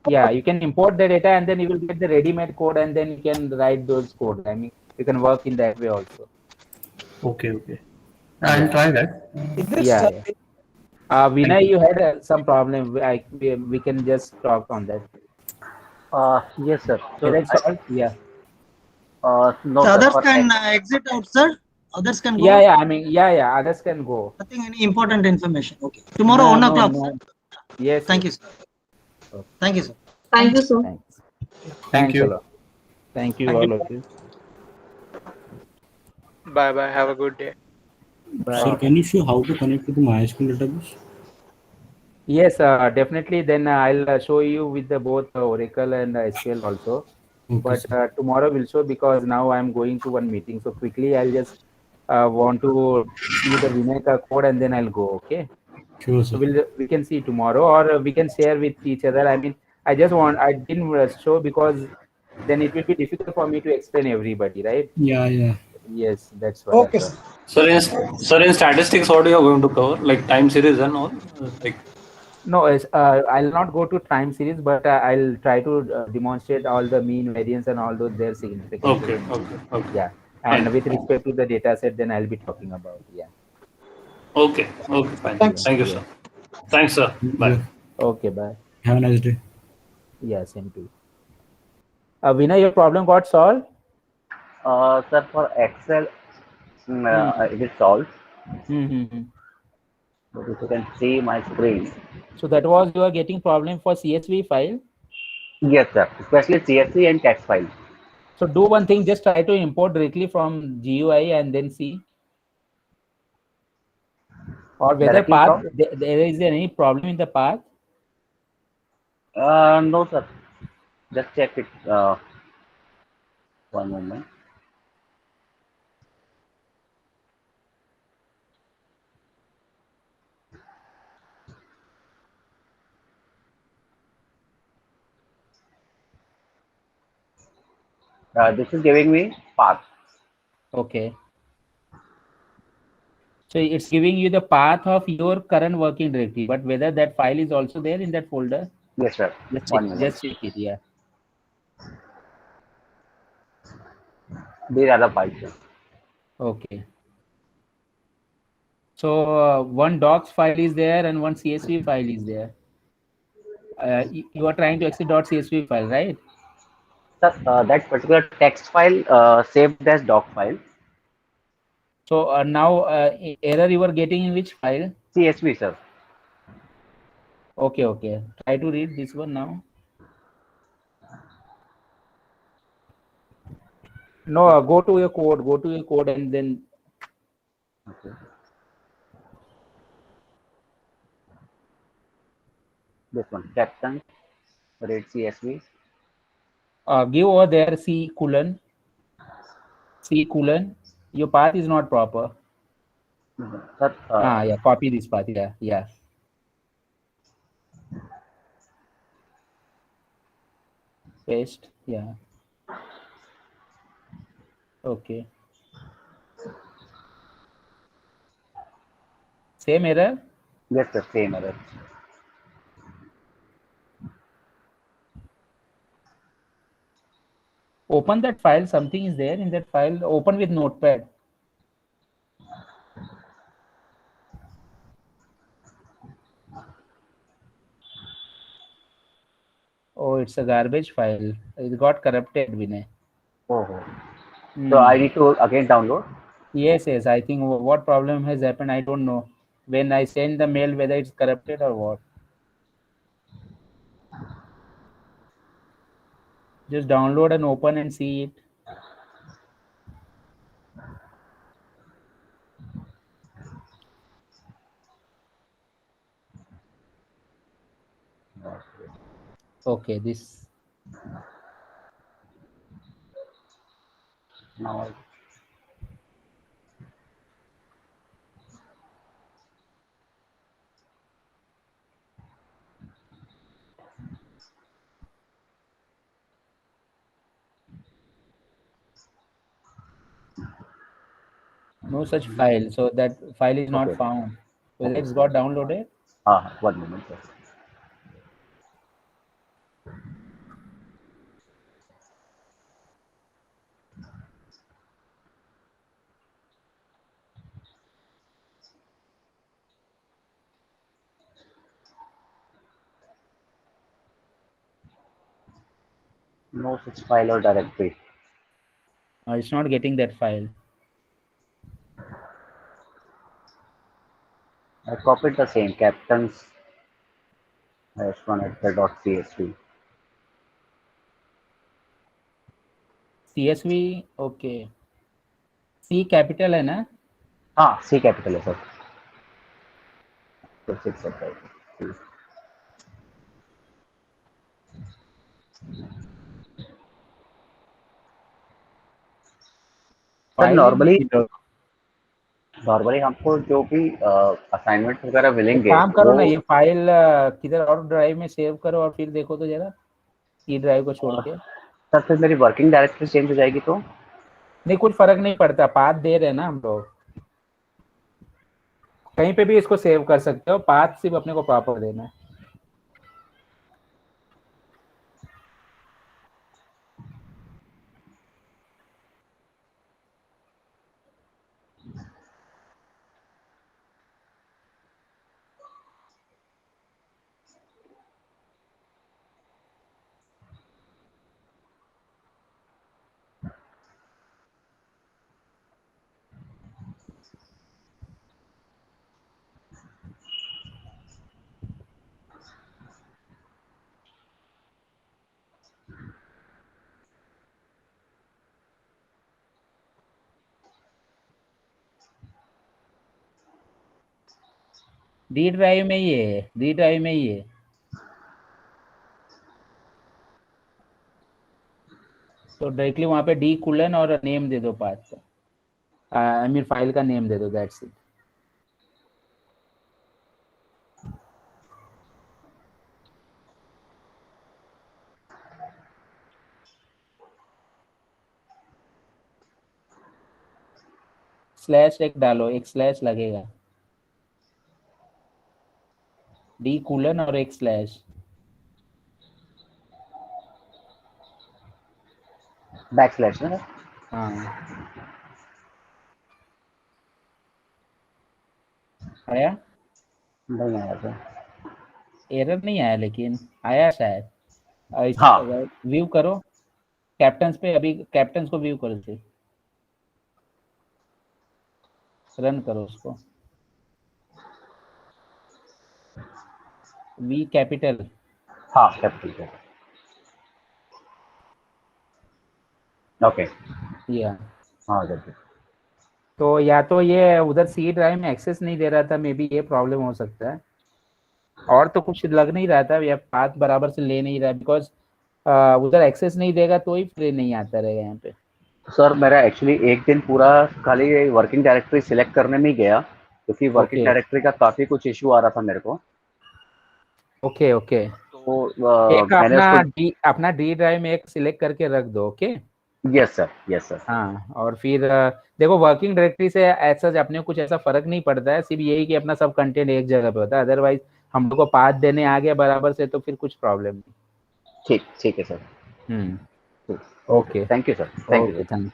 Yeah, you can import the data and then you will get the ready-made code, and then you can write those code. I mean, you can work in that way also. Okay. I'll try that. Vinay, you had some problem. We can just talk on that. Yes, sir. So No, So others can exit out, sir. Others can go. Yeah. I mean, others can go. Nothing, any important information. Okay. Tomorrow, 1 o'clock. No. Yes. Thank you, sir. Okay. Thank you, sir. Thank you, sir. Thank you. A lot. Thank you, all of you. Bye. Have a good day. Bye. Sir, can you show how to connect to the MySQL database? Yes, definitely. Then I'll show you with the both Oracle and SQL also. Okay, but tomorrow we'll show, because now I'm going to one meeting. So quickly, I'll just want to see the Vinay code and then I'll go. Okay. Sure, sir. So we can see tomorrow, or we can share with each other. I mean, I didn't show because then it will be difficult for me to explain everybody, right? Yeah. Yes, that's why. Okay. Sir, in statistics, what are you going to cover? Like time series and all? No, I'll not go to time series, but I'll try to demonstrate all the mean, variance, and all those their significance. Okay. Yeah, and with respect to the data set, then I'll be talking about. Yeah. Okay, fine. Thanks. Thank you, sir. Thanks, sir. Bye. Okay, bye. Have a nice day. Yeah, same to you. Vinay, your problem got solved? Sir, for Excel, it is solved. But if you can see my screen. So that was you are getting problem for CSV file? Yes, sir. Especially CSV and text file. So do one thing, just try to import directly from GUI and then see. Or whether path, there is any problem in the path? No, sir. Just check it. One moment. This is giving me path. Okay. So it's giving you the path of your current working directory, but whether that file is also there in that folder? Yes, sir. Just check it, yeah. These are the files, sir. Okay. So one docs file is there and one CSV file is there. You are trying to exit .csv file, right? Sir, that particular text file saved as doc file. So now error you are getting in which file? CSV, sir. Okay. Try to read this one now. No, go to your code and then. Okay. This one, captain, read CSV. Give over there C colon. Your path is not proper. Sir, yeah, copy this path. Yeah. paste, yeah. Okay. Same error? Yes, sir, same error. Open that file, something is there in that file. Open with Notepad. Oh, it's a garbage file. It got corrupted, Vinay. Oh. So I need to again download? Yes, I think what problem has happened, I don't know. When I send the mail, whether it's corrupted or what. Just download and open and see it. Okay, this. Now. No such file, so that file is not found. Whether it's got downloaded? 1 moment. Sir. No such file or directory. It's not getting that file. I copied the same captains .csv. CSV, okay. C capital है ना? हाँ, C capital है sir. Sir normally हमको जो भी assignment वगैरह मिलेंगे, काम करो ना, ये फाइल किधर और ड्राइव में सेव करो और फिर देखो तो जरा ई ड्राइव को छोड़ के। सर फिर मेरी वर्किंग डायरेक्टरी चेंज हो जाएगी तो? नहीं, कुछ फर्क नहीं पड़ता, पाथ दे रहे हैं ना हम लोग, कहीं पे भी इसको सेव कर सकते हो, पाथ सिर्फ अपने को प्रॉपर देना है। डी ड्राइव में ही है, डी ड्राइव में ही है। तो डायरेक्टली वहां पे डी कुलन और नेम दे दो पाथ का, आई मीन फाइल का नेम दे दो, दैट्स इट। स्लैश एक डालो, एक स्लैश लगेगा, डी कुलन और एक स्लैश। बैकस्लैश है ना? हाँ, आया? नहीं आया सर, एरर नहीं आया लेकिन आया शायद। हाँ, व्यू करो कैप्टन्स पे, अभी कैप्टन्स को व्यू करो, से रन करो उसको। वी कैपिटल, हाँ कैपिटल, ओके, या हाँ जल्दी। तो या तो ये उधर सी ड्राइव में एक्सेस नहीं दे रहा था, मे बी ये प्रॉब्लम हो सकता है, और तो कुछ लग नहीं रहा था, या पाथ बराबर से ले नहीं रहा, बिकॉज उधर एक्सेस नहीं देगा तो ही फ्री नहीं आता रहेगा यहाँ पे। सर मेरा एक्चुअली एक दिन पूरा खाली वर्किंग डायरेक्टरी सिलेक्ट करने में गया, क्योंकि वर्किंग डायरेक्टरी का काफी कुछ इशू आ रहा था मेरे को। Okay okay. तो एक अपना डी ड्राइव में एक सिलेक्ट करके रख दो। Okay, yes sir. हाँ, और फिर देखो वर्किंग डायरेक्टरी से ऐसा अपने कुछ ऐसा फर्क नहीं पड़ता है, सिर्फ यही कि अपना सब कंटेंट एक जगह पे होता है। अदरवाइज हम लोग को पाथ देने आ गया बराबर से तो फिर कुछ प्रॉब्लम नहीं। ठीक है sir. Okay, thank you sir. Thank you.